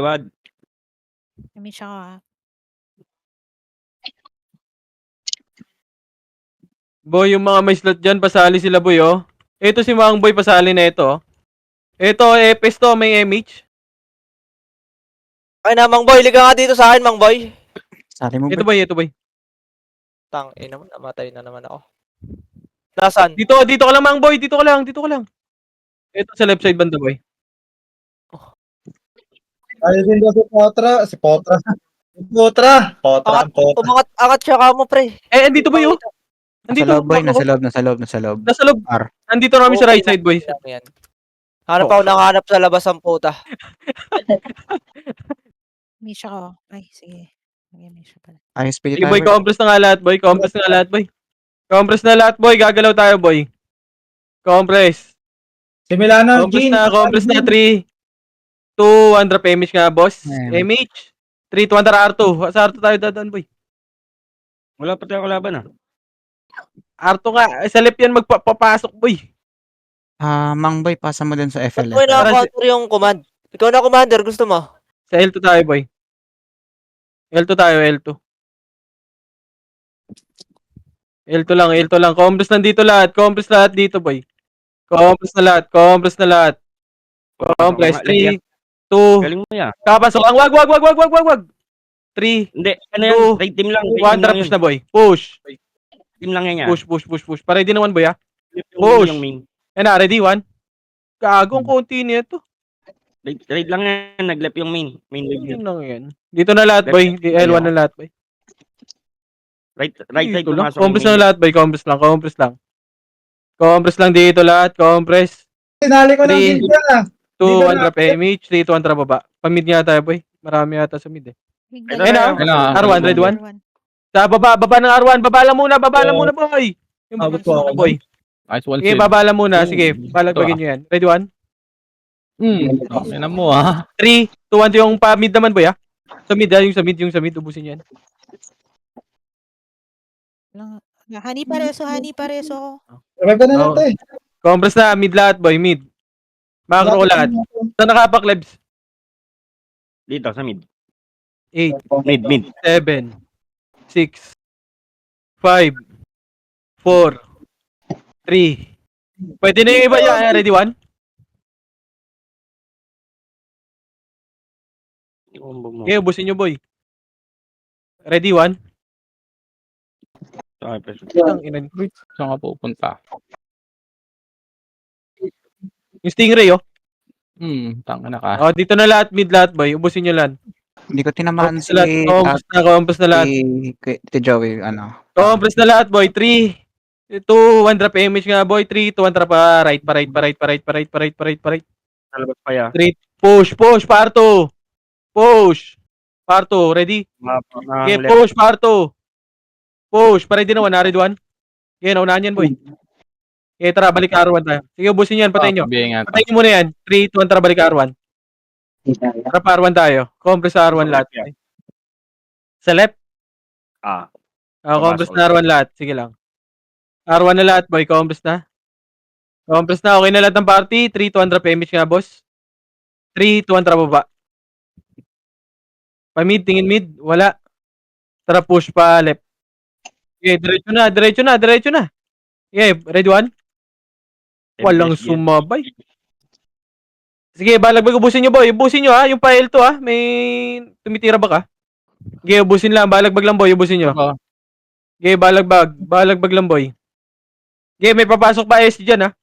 Wad. Na-miss ako, ah. Boy, yung mga may slot dyan, pasali sila, boy, oh. Ito si Mang Boy, pasali na ito, oh. Ito, Epes to, may MH. Ay na, Mang Boy, liga nga dito sa akin, Mang Boy. Sali mo, Ito, boy. boy, ito, boy. Tang, naman, namatay na naman ako. Nasaan? Dito ka lang, Mang Boy, dito ka lang. Ito sa left side banda, boy. Ayaw din daw si Potra. Si Potra. Potra. Potra. Angat siya ka mo, pre. Andito, boy, oh. Nasa loob, boy. Nasa loob. Nasa loob. R. Nandito na kami sa right side, boy. Hanap ako nakahanap sa labas ang puta. Miss ako. Ay, sige. Nag-miss siya pala. Ayos, pili Sige, tayo, boy, boy. compress na nga lahat, boy. Compress na lahat, boy. Gagalaw tayo, boy. Compress. Si Milano, Compress na. 3, 2, 1, drop MH nga, boss. MH. 3, 2, 1, R2. Sa R2 tayo dadaan, boy. Wala pa tayong kalaban, ah. R2 nga. Sa left yan magpapasok, boy. Mang Boy, pasa mo din sa FL. Boy, naka-counter yung command. Ikaw na commander, gusto mo? Sa L2 tayo, boy. L2 tayo, L2. L2 lang. Compress nandito lahat. Compress lahat dito, boy. Compress na lahat. Compress. 3, 2, Galing mo yan. kapasok. Wag. 3, Hindi, ano yan? 2, Right team lang. 1, drop push na, boy. Push. Team lang yan. Push. Para di naman, boy, ha? Push. Yung main. Ready, 1. Gagong konti niya to. Right lang yan. Nag-left yung main. Main wave Yun yun. lang yan. Dito na lahat, boy. L1 na lahat, boy. Right side Dito lang. pumasok. Compress na lahat, boy. Compress lang. Compress lang dito lahat. Compress. Sinali ko ng 3, Gilda. 2, 1 drop MH. 3, 2, 1 drop baba. Pamid nga tayo, boy. Marami yata sa mid, eh. Bigla Ayun, lang. R1, red 1. Sa baba ng R1. Baba lang muna, boy. Yung Abot gusto ko ko, boy. Nice one, Sige, Sid. baba lang muna. Sige, balagbagin nyo yan. Ready, 1. Okay na mo, ha? 3, 2, 1. Yung pa-mid naman, boy, ha? Sa mid, ha? Yung sa mid. Ubusin yan. Hani pareso. Revive na natin. Compress na. Mid lahat, boy. Mid. Macro ko lahat. Saan nakapaklebs? Dito, sa mid. 8, Mid. 7, 6, 5, 4, 3. Pwede na yung iba yan. Ready, 1? Okay, ubusin nyo, boy. Ready, 1? Okay, press. Saan ka pupunta? Yung Stingray, oh. Tanga na ka. Oh, dito na lahat, mid lahat, boy. Ubusin nyo lahat. Hindi ko tinamaan si Compress na lahat. si Joey, ano. Compress na lahat, boy. 3, 2, 1 drop image nga, boy. 3, 2, 1 drop pa. Right. Nalabas pa yan. 3, push, parto. Push. Parto, ready? Okay, push, parto. Push, ready na 1, narid 1. Okay, naunahan yan, boy. Okay, tara, balik ka R1 tayo. Sige, ubusin yan, patayin nyo. Patayin mo na yan. 3, 2, 1, tara, balik ka R1. Tara pa R1 tayo. Compress sa R1 lahat. Sa left? Compress na R1 lahat. Sige lang. R1 na lahat, boy. Compress na. Okay na lahat ng party. 3, 2, 1, drop image nga, boss. 3, 2, 1, tara baba. Pa-mid, tingin mid. Wala. Tara, push pa left. Okay, diretso na. Okay, ready, 1? Walang sumabay. Sige, balagbag, ubusin nyo, boy. Ubusin nyo, ha. Yung pa L2, ha. May tumitira ba ka? Okay, ubusin lang. Balagbag lang, boy. Ubusin nyo. Okay, balagbag. Balagbag lang, boy. Okay, may papasok pa SG dyan, ha.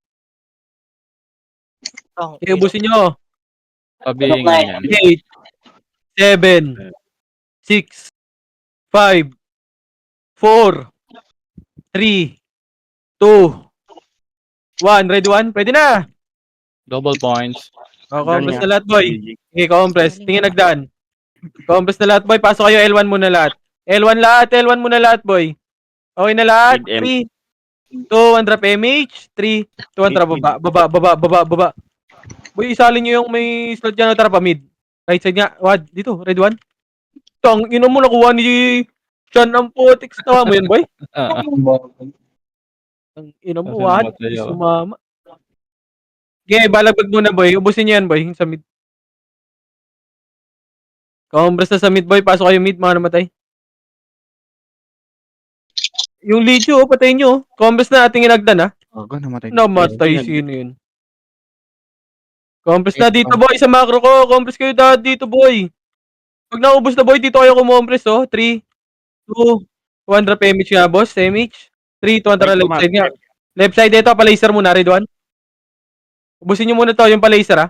Okay, ubusin nyo. Sabihin nga yan. 8, 7, 6, 5, 4, 3, 2, 1. Ready, 1? Pwede na. Double points. Compress na lahat, boy. Okay, compress. Tingin nagdaan. Compress na lahat, boy. Pasok kayo L1 muna lahat. L1 muna lahat, boy. Okay na lahat. 3, 2, 1 drop MH. 3, 2, 1 drop baba. Boy, isalin nyo yung may slot dyan. Tara pa, mid. Right side nga. Wad, dito. Ready, 1? Tang, ino mo, nakuha ni Chan ang potics. Tawa mo yun, boy? Ang ino mo, Wad. Sumama. Okay, balagbag muna, boy. Ubusin nyo yan, boy. Sa mid. Compress na sa mid boy. Pasok kayo mid, mga namatay. Yung Legio, patayin nyo. Compress na ating inagdan, ha. Gago, namatay. Namatay, Yan. sino yun? Compress na dito, boy, sa macro ko. Compress kayo dito, boy. Pag naubos na, boy, dito kayo kumompress, oh. 3, 2, 1, drop MH nga, boss. MH. 3, 2, 1, tara, left side nga. Left side, ito, palaser muna, Red 1. Ubusin nyo muna to, yung palaser, ha.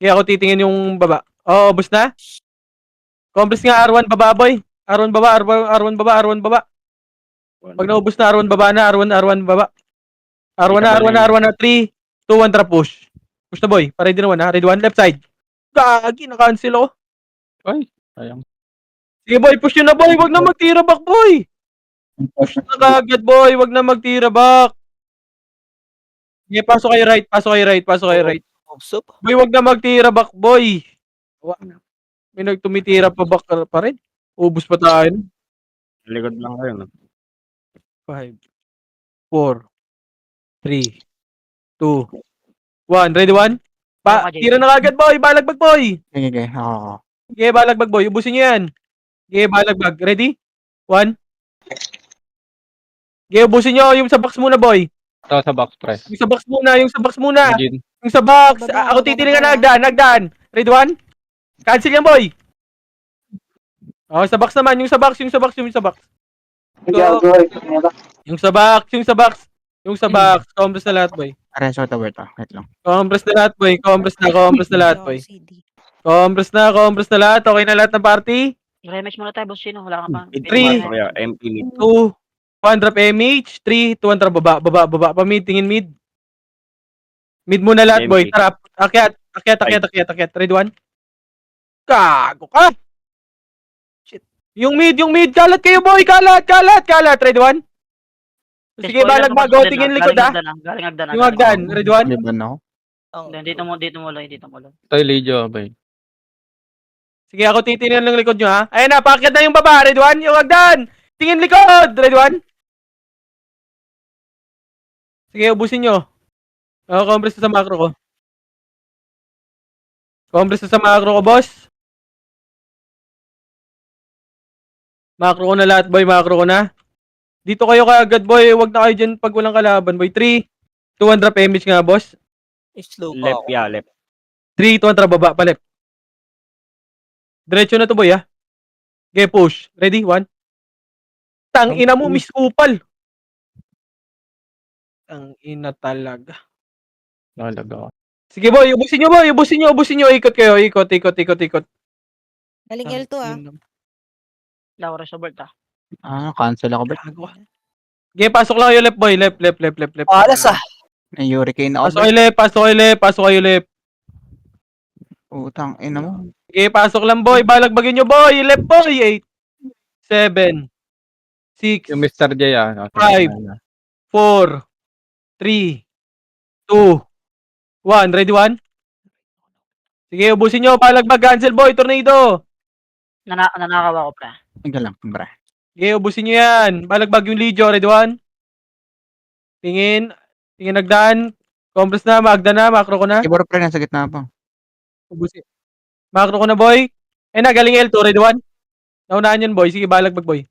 Kaya ako titingin yung baba. Oo, ubus na. Compress nga, R1 baba, boy. R1 baba, R1 baba, R1 baba. Pag naubos na, R1 baba na, R1 baba. R1 na, 3, 2, 1, tara, push. Push na, boy. Para din naman, ha. Red 1, left side. Gagi, na-cancel ako. Ay, sayang. Sige, boy, push nyo na, boy. Wag na magtira back, boy. Push na kagad, boy. Wag na magtira back. Sige, pasok kayo right, pasok kayo right, pasok kayo right. Sup. Boy, wag na magtira back, boy. May nagtumitira pa back pa rin. Ubus pa tayo. Likod lang kayo, no? 5, 4, 3, 2, 1. Ready, 1? Tira na kagad, boy. Balagbag, boy. Okay. Oo. Sige, balagbag, boy. Ubusin nyo yan. Sige, balagbag. Ready? 1. Sige, ubusin nyo. Yung sa box muna, boy. Ito sa box press. Yung sa box muna. Yung sa box muna. Imagine. Yung sa box. Baba, Ako baba, titiling baba. ka nagdaan. Ready, 1? Cancel yan, boy. Oh, sa box naman. Yung sa box. Yung sa box. Yung sa box. Yung sa box. Yung sa box. Yung sa box. Compress na lahat, boy. Resort tower to. Wait lang. Compress na lahat, boy. Compress na lahat, boy. CD. Compress na lahat. Okay na lahat ng party. Rematch muna tayo, boss. Sino? Wala ka pa. Three. Kaya, MP mid. 2, 1 drop MH. 3, 2, 1 drop baba. Pa-mid, tingin mid. Mid muna lahat, boy. MH. Tara, akyat. Ready, 1? Gago ka! Shit. Yung mid. Kalat kayo, boy. Kalat. Ready, 1? Sige, balagbag. Go, tingin likod, ha. Galing agdan. Yung hagdan. Ready, 1? Liban ako. Dito mo lang. Ito yung Legio, bay. Sige, ako titingnan ng likod nyo, ha. Ayan na, paakyat na yung baba. Ready, 1? Yung hagdan. Tingin likod. Ready, 1? Sige, ubusin nyo. Compress na sa macro ko. Boss. Macro ko na lahat, boy. Macro ko na. Dito kayo kaagad, boy. Huwag na kayo dyan pag walang kalaban, boy. 3, 2, 1 drop image nga, boss. Slow pa Left, ako. yeah, left. 3, 2, 1 drop baba, pa left. Diretso na to, boy, ha. Okay, push. Ready? 1. Tang ina mo, Miss Upal. Tang ina talaga. Nalaga. Sige, boy. Ubusin nyo. Ikot kayo. Ikot. Galing L2 ah. Laura sa Bert, Cancel ako, bro. Gago ka. Okay, pasok lang kayo left, boy. Left. Alas ah. May hurricane ako, Pasok bro. kayo left. Utang, ina mo. Okay, pasok lang, boy. Balagbagin nyo, boy. Left, boy. 8, 7, 6, Yung Mr. J, ah. 5. 4, 3, 2, 1. Ready, 1? Sige, ubusin nyo. Balagbag, cancel, boy. Tornado. Nanakaw ako, pre. Tingnan lang, bro. Sige, ubusin nyo yan. Balagbag yung Legio. Ready, 1? Tingin nagdaan. Compress na, magda na, macro ko na. Ibor pa rin, nasa gitna pa. Ubusin. Macro ko na, boy. Na, galing L2. Ready, 1? Naunahan yun, boy. Sige, balagbag, boy.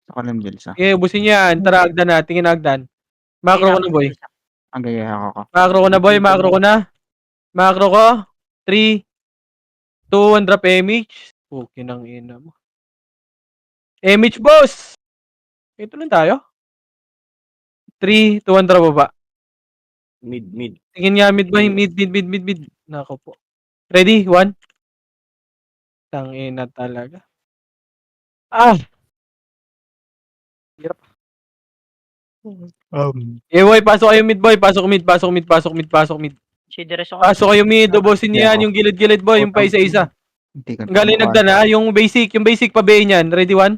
Sa kalim Jels, ah. Sige, ubusin nyo yan. Tara, agdan na. Tingin na agdan. Macro ko na, boy. Ang gaya ako. Macro ko na, boy. Macro ko. 3, 2, 1 drop MH. Okay nang ina mo. MH, boss! Ito lang tayo. 3, 2, 1 drop baba. Mid. Tingin nga mid, boy. Mid. Nako po. Ready? 1. Tangina talaga. Hirap. Boy, pasok kayo mid, boy. Pasok mid. Si Deres ako. Pasok kayo mid. Ubusin niyo yan. Yung gilid-gilid, boy. Yung pa isa-isa. Hindi ko Ang galing nagdan, ha. Yung basic pabayin niyan. Ready, 1?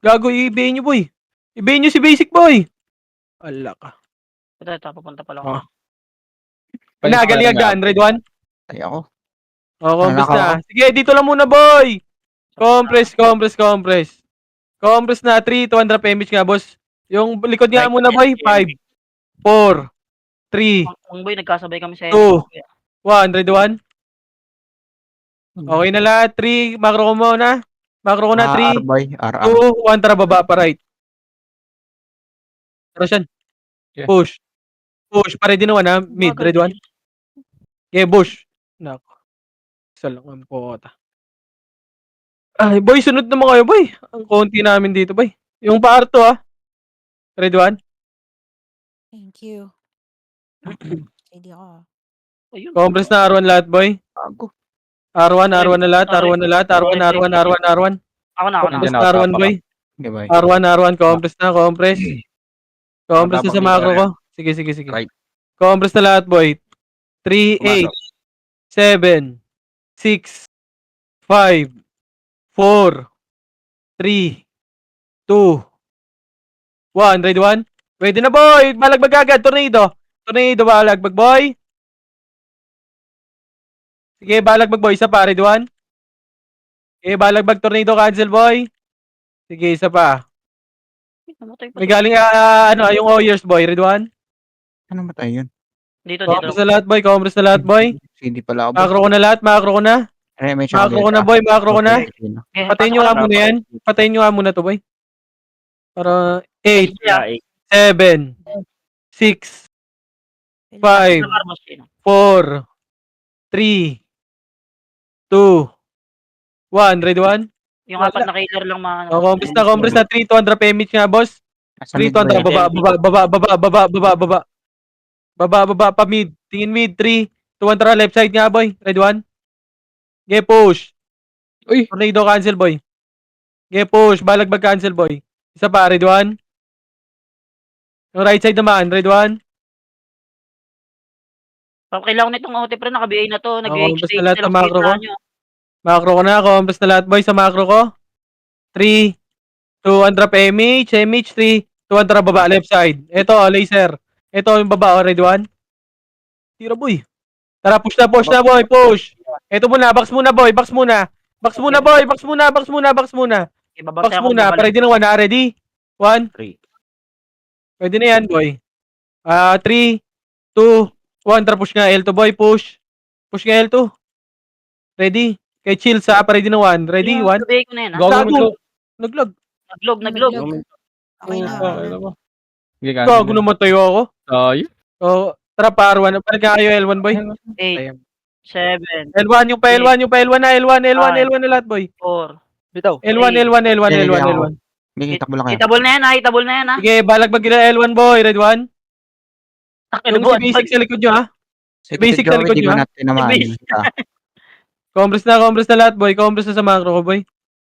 Gago, i-bayin niyo, boy. I-bayin niyo si basic, boy. Ala ka. Ito, papunta pa lang Oh. ako. Galing agad. Ready, 1? Ay, ako. Compress Nanakaw na. Sige, dito lang muna, boy. Compress na. 3, 2, 1 drop image nga, boss. Yung likod nga muna, boy. 5, 4, 3, Ang boy, nagkasabay kami sa 2, 1. Ready, 1? Okay na lahat. 3, macro ko muna. Macro ko na 3, R-boy. R. 2, 1, tara baba pa right. Tara siyan. Yeah. Push. Push. Pare din naman ha. Mid. Bagal Red 1. din. Okay, push. Nako. Isa lang ang pota. Ay, boy, sunod naman kayo, boy. Ang konti namin dito, boy. Yung pa-R2, ha. Red 1. Thank you. Ready ako. Ayun. Compress na R1 lahat, boy. Bago. R1 na lahat, R1 na lahat, R1. Ako na, Compress Diyan na ako, R1, boy. Okay, boy. R1, compress na, compress. Compress na sa Tabang macro dito, ko. Sige. Right. Compress na lahat, boy. 3, 8, Pumasok. 7, 6, 5, 4, 3, 2, 1. Ready 1? Pwede na, boy. Balagbag agad. Tornado, balagbag, boy. Sige, balagbag, boy. Isa pa. Ready 1? Sige, balagbag, tornado, cancel, boy. Sige, isa pa. Namatay pa. May galing, yung Warriors, boy. Ready 1? Ano matay yun? Dito. Compress na lahat, boy. Compress na lahat, boy. CD pala ako. boy. Macro ko na lahat. Macro ko na. May Macro ko na, boy. Macro ko na. Okay, Patayin nyo nga muna yan. Patayin nyo nga muna to, boy. Para 8, Yeah. 7, 6, 5, 4, 3, 2, 1. Ready 1? Yung apat na killer lang Oh, compress na 3, 200 PMH nga, boss. 3, 200, baba, pa mid. Tingin mid, 3, 200 left side nga, boy. Ready 1? Okay, push. Uy. Tornado cancel, boy. Okay, push. Balagbag cancel, boy. Isa pa, ready 1? Yung right side naman, ready 1? Kailangan nitong OT pre, naka-BA na to. Compress na lahat sa macro ko. Macro ko na, compress na lahat, boy, sa macro ko. 3, 200 PMH, MH, 3, 200 baba, left side. Ito, laser. Ito yung baba, ready 1? Tira, boy. Tara, push na, boy, push. Ito muna, box muna, boy, box muna. Box muna, pare din naman, ready? 1, 3. pwede na yan, boy. 3, 2, 1, tara, push nga, L2, boy, push. Push nga, L2. Ready? Kay chill sa, pare din na 1. Ready? 1. BA ko na yan, ha? Gago. Naglag. Naglog. Okay na. Sige, Gago naman tayo ako. Tayo. Oh, tara, R1. Balik nga kayo, L1, boy. 8, 7, L1, yung pa L1 na, L1 na lahat, boy. 4. Bitaw. L1. Hindi, takbo lang kayo. Itabol na yan, ha? Sige, balagbag nila L1, boy. Red 1. Takino Yung si basic sa likod nyo, ha? Basic sa likod nyo, ha? Compress na lahat, boy. Compress na sa macro ko, boy.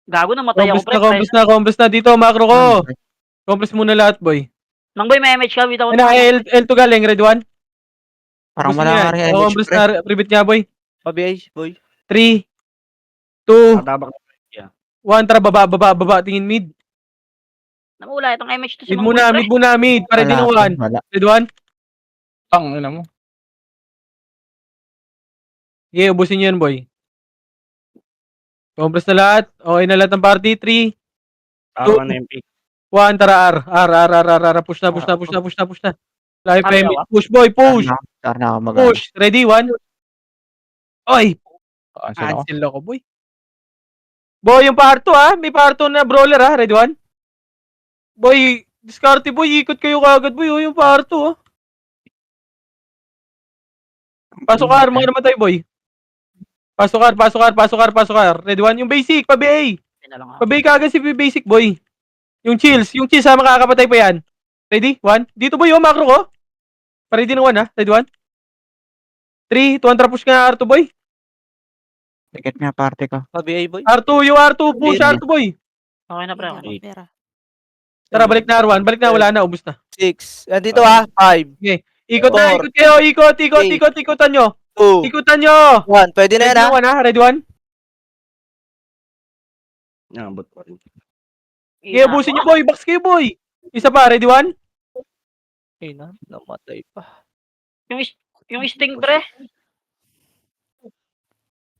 Gago na matay ako, pre. Compress na. Dito, macro ko. Compress muna lahat, boy. Mangboy, may MH ka, bitaw. Ano, L2 galing, Red 1. Parang wala nga rin. Compress na, private nga, boy. Pa-BA, boy. 3, 2, Tabang. 1, tara, baba, tingin mid. Namula itong MH to si Mid Mangboy, muna, mid. Pare din ng 1. Wala. Red 1. Tang, ina mo. Okay, ubusin nyo yan, boy. Compress na lahat. Okay na lahat ng party. 3, R1 MP. 1, tara, R. Push na. Live Tara, payment. yawa. Push, boy, push. Tara na ako mag- Push. Ready, 1. Oy, Cancel ako. cancel ako, boy. Boy, yung parto, ha? May parto na brawler, ha? Ready, 1. Boy, diskarte, boy. Ikot kayo kagad, boy. Oh, yung parto, ha? Pasok R, mga namatay, boy. Pasok R. Ready, 1. Yung basic, pa-BA. Pa-BA kagad si basic, boy. Yung chills, ha? Makakapatay pa yan. Ready, 1. Dito, boy, oh, macro ko. Pa-ready ng 1, ha? Ready, 1. 3, 200 push nga R2, boy. Ticket nga party ko. Pa-BA, boy. R2, yung R2, push R2, boy. Okay na, pre. Hindi ako pera. Tara, balik na R1. Balik na, wala na, ubus na. 6. Dito, ha? 5. Ikot na, ikot kayo, ikotan nyo. 2. Ikutan nyo. 1. Pwede na yan, ha? Ready 1, ha? Ready 1? Nabot ko rin. Okay, ubusin nyo, boy. Box kayo, boy. Isa pa, ready 1? Ina, namatay pa. Yung sting, pre.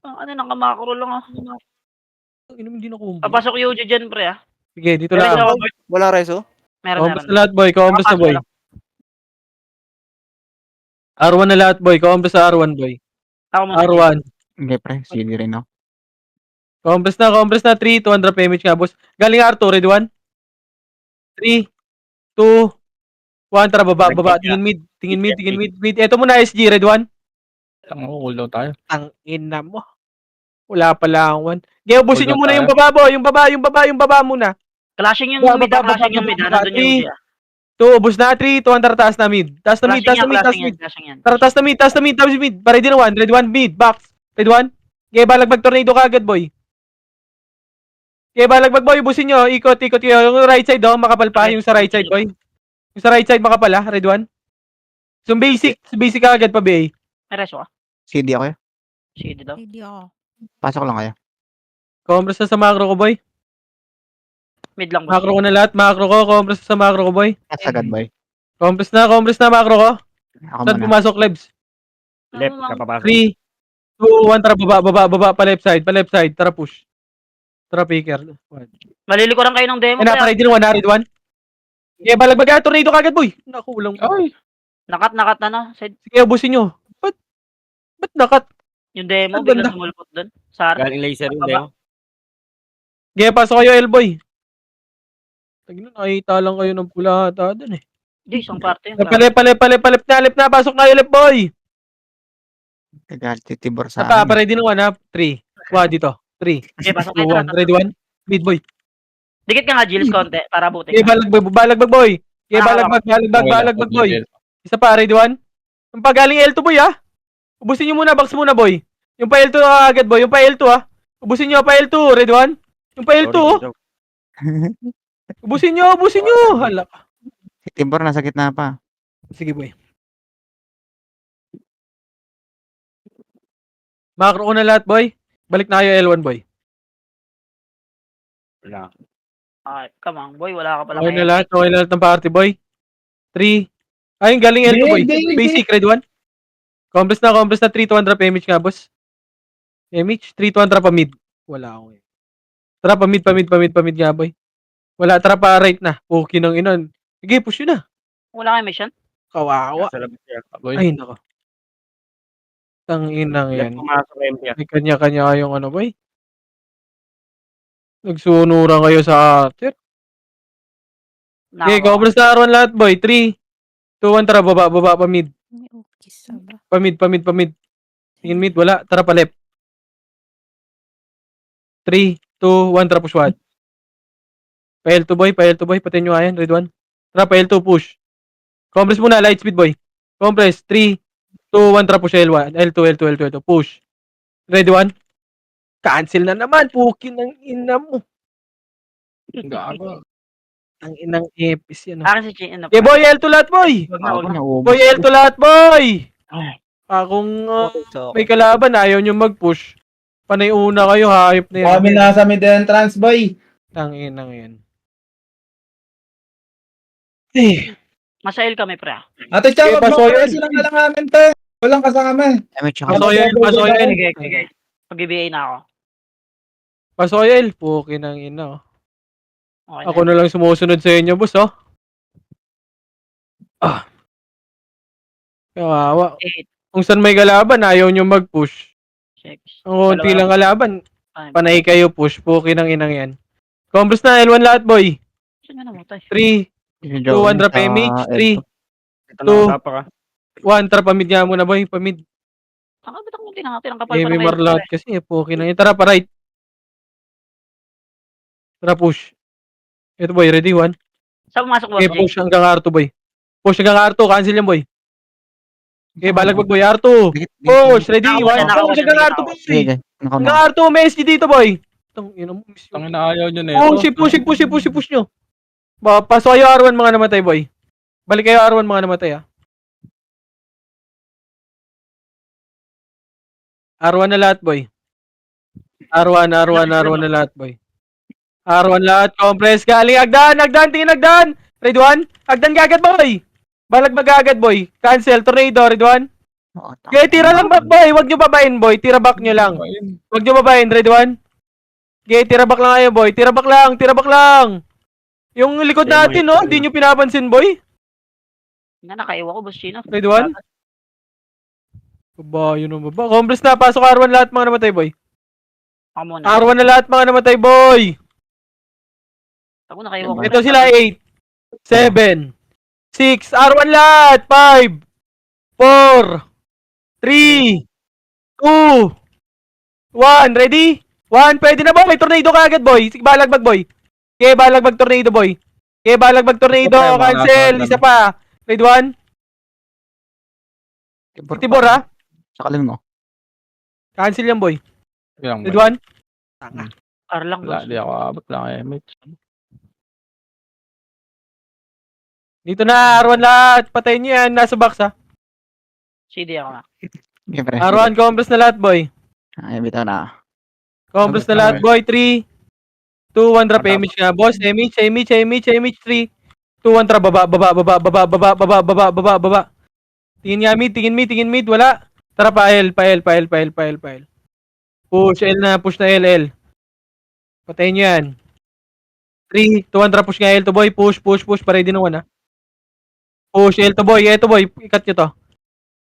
Ano, nakamakro lang, ah. Hindi na kumbi. Papasok yung Ujo dyan, pre, ah. Sige, dito Meron lang. ako, Wala reso? Compres meron. na lahat, boy. Compres na, boy. R1 na lahat, boy. Compres sa R1, boy. Ako muna. R1. Hindi, pre. CD rin ako. Compress na. 3, 200 damage nga, boss. Galing R2, ready 1? 3, 2, 1. Tara, baba. Tingin mid. Ito muna, SG, ready 1? Ang cooldown tayo. Ang ina mo. Wala pala ang 1. Gaya, ubusin nyo Hold on muna tayo. yung baba. Yung baba muna. Clashing yung Baba, mid, baba, clashing yung mid. baba, Nandun yung mid. 2, ubus na. 3, 200, taas na mid. Taas na mid. Clashing yan. Tara, taas na mid. Ready na 1. Ready 1, mid. Box. Ready 1. Gaya, balagbag tornado ka agad, boy. Ubusin nyo. Ikot. Yung right side, makapal pa. Yung sa right side, boy. Yung sa right side, makapal, ha. Ready 1. So, basic ka agad pa, BA. May reso ka? CD ako. CD daw. Hindi ako. Pasok lang kayo. Compress na sa macro ko, boy. Mid lang boss. Macro ko na lahat. Compress na sa macro ko, boy. Yes, agad boy. Compress na macro ko. Ako Saan muna. pumasok, Lebs? Left, kapapasok. 3, 2, 1, tara, baba, pa left side, tara, push. Tara, picker. Malilikuran kayo ng demo. Ay, Pre. ready na 1, ready 1. Kaya balagbaga, tornado kagad, boy. Naku, ulang. Ay! Nakat na no. Side. Sige, ubusin nyo. Ba't nakat? Yung demo, Ang bigla ganda. sumulpot doon. Sar. Galing laser yung demo. Kaya pasok kayo, Elboy. Tagnan, nakita lang kayo ng pula ata dun eh. Di, isang parte yun. Palip na, pasok na yung left, boy. Tagal, titibor sa Apa, akin. ready na 1, ha? 3. Dito. 3, Okay, pasok 2, kayo. 1. Ready 1. Mid, boy. Dikit ka nga, Gilles, konti. Para buti Kaya ka. balagbag, boy. Kaya balagbag, boy. Isa pa, ready 1. Yung pagaling L2, boy, ha? Ubusin nyo muna, box muna, boy. Yung pa L2 agad, boy. Yung pa L2, ha? Ubusin nyo, pa L2. Ready 1. Yung pa L2, oh. Ubusin nyo. Hala. Titibor, nasa gitna pa. Sige, boy. Macro ko na lahat, boy. Balik na kayo L1, boy. Wala. Ay, come on, boy. Wala ka pala. Okay na lahat ng party, boy. 3. Ayun, galing L2, boy. Basic, ready 1. Compress na 3, 200 PMH nga, boss. PMH, 3, 200 pa mid. Wala ako eh. Tara, pa mid nga, boy. Wala, tara pa right na. Okay nang inon. Sige, push yun na. Wala kayo mission? Kawawa. Sa labas yan. Ay, nako. Tanginang Left yan. pumasok MPR. May kanya-kanya kayong ano, boy. Nagsunuran kayo sa atin. Okay, compress na R1 lahat, boy. 3, 2, 1, tara, baba pa mid. May ukis ba? Pa mid. Tingin mid, wala. Tara pa left. 3, 2, 1, tara push 1. Pa L2 boy. Patayin nyo ayan. Red 1. Tara pa L2 push. Compress muna, light speed boy. Compress. 3, 2, 1, tara push L1. L2. Push. Ready 1. Cancel na naman. Pukin ng ina mo. Gago. Ang inang epis yan. Akin si Chin. Ano, Okay boy, L2 lahat boy. Wag na, Ako wag na. naubos. Boy, L2 lahat boy. Ay. Akong So, may kalaban, ayaw nyo mag-push. Panay una kayo, hayop na yan. Kami nasa mid entrance, boy. Tanginang yan. Eh, Masail kami, pre. Ate Chow, Okay, mag-block pasoy ka yan. silang alanganin, te. Walang kasama. Damage ako. Pasoyel. Sige. Pag-BA na ako. Pasoyel. Pukin ang ina. Oh. Okay Ako na lang sumusunod sa inyo, boss, oh. Kawawa. 8, Kung saan may kalaban, ayaw nyo mag-push. 6. Ang konti lang kalaban, 5. panay kayo push. Pukin ang inang yan. Compress na, L1 lahat, boy. Saan na namatay? 3, 2, 1, drop image. 3, Ito na Two. usapa ka. 1, tara, pamid nga muna, boy. Pamid. Ang ba't ang munti natin ang kapal Eh, pa may na marlahat kasi, pukin ang yan. Tara, pa right. Tara, push. Ito, boy, ready, 1. Saan pumasok, boss? Okay, push hanggang R2, boy. Push hanggang R2, cancel yan, boy. Okay, balagbag, boy, R2. Push, ready, 1. Push hanggang R2, boy. Sige, nakaw Hanggang R2, may SG dito, boy. Itong, yun ang miss Tangin yun. na ayaw nyo na ito. Push nyo. Pasok kayo R1, mga namatay, boy. Balik kayo R1, mga namatay, ah. R1 na lahat, boy. R1 na lahat, boy. R1 lahat, compress, galing, Agdan, tingin Agdan. Ready 1? Agdan gagad, boy. Balagbag agad, boy. Cancel, tornado, ready 1? Okay, tira lang back, boy. Huwag nyo babain, boy. Tira back nyo lang. Huwag nyo babain, ready 1? Okay, tira back lang kayo, boy. Tira back lang. Yung likod natin, no? Hindi nyo pinapansin, boy. Nakaiwa ko, boss Chino. Ready 1? Baba, yun ang baba. Compress na, pasok R1 lahat, mga namatay, boy. Ako muna. R1 na lahat mga namatay, boy. Ako nakaiwan ko. Ito sila, 8, 7, 6, R1 lahat, 5, 4, 3, 2, 1, ready? 1, pwede na boy, tornado ka agad boy. Sige, balagbag boy. Okay, balagbag tornado boy. Okay, balagbag tornado, Okay, cancel, mga isa pa. Ready 1, Tibor ha? Sakalin mo. Cancel yan boy. Yan, Ready 1, R lang, Wala, boss. di ako abot lang eh. dito na, R1 lahat. Patayin nyo yan, nasa box ha. CD ako nga. Okay, pre. R1, compress na lahat boy. Ay, bitaw na. Compress na Ano, lahat boy, 3, 2, 1, drop, Ano? image nga boss. Image, 3, 2, 1, drop, baba. Tingin nga mid, tingin mid, wala. Tara pa L. Push L na, push na L. Patayin nyo yan. 3, 2, 1, drop, push nga L to boy, push, pa-ready na 1 ha. Push L to boy, eto boy, ikat nyo to.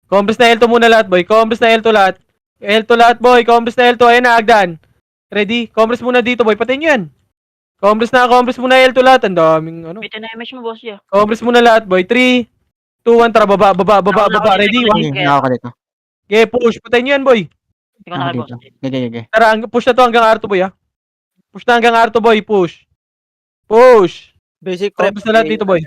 Compress na L to muna lahat boy, compress na L to lahat. L to lahat boy, compress na L to, ayan na, agdaan. Ready? Compress muna dito boy, patayin nyo yan. Compress muna L to lahat, ang daming ano. Bitin na image mo, boss, yeah. Compress muna lahat boy, 3, 2, 1, tara, baba, ready? Okay, nga ako dito. Okay, push, patayin nyo yan boy. Ikaw na kay boss. Okay. Tara, push na to hanggang R2 boy ha. Push na hanggang R2 boy, push. Push. Basic prep. Compress na lahat dito boy.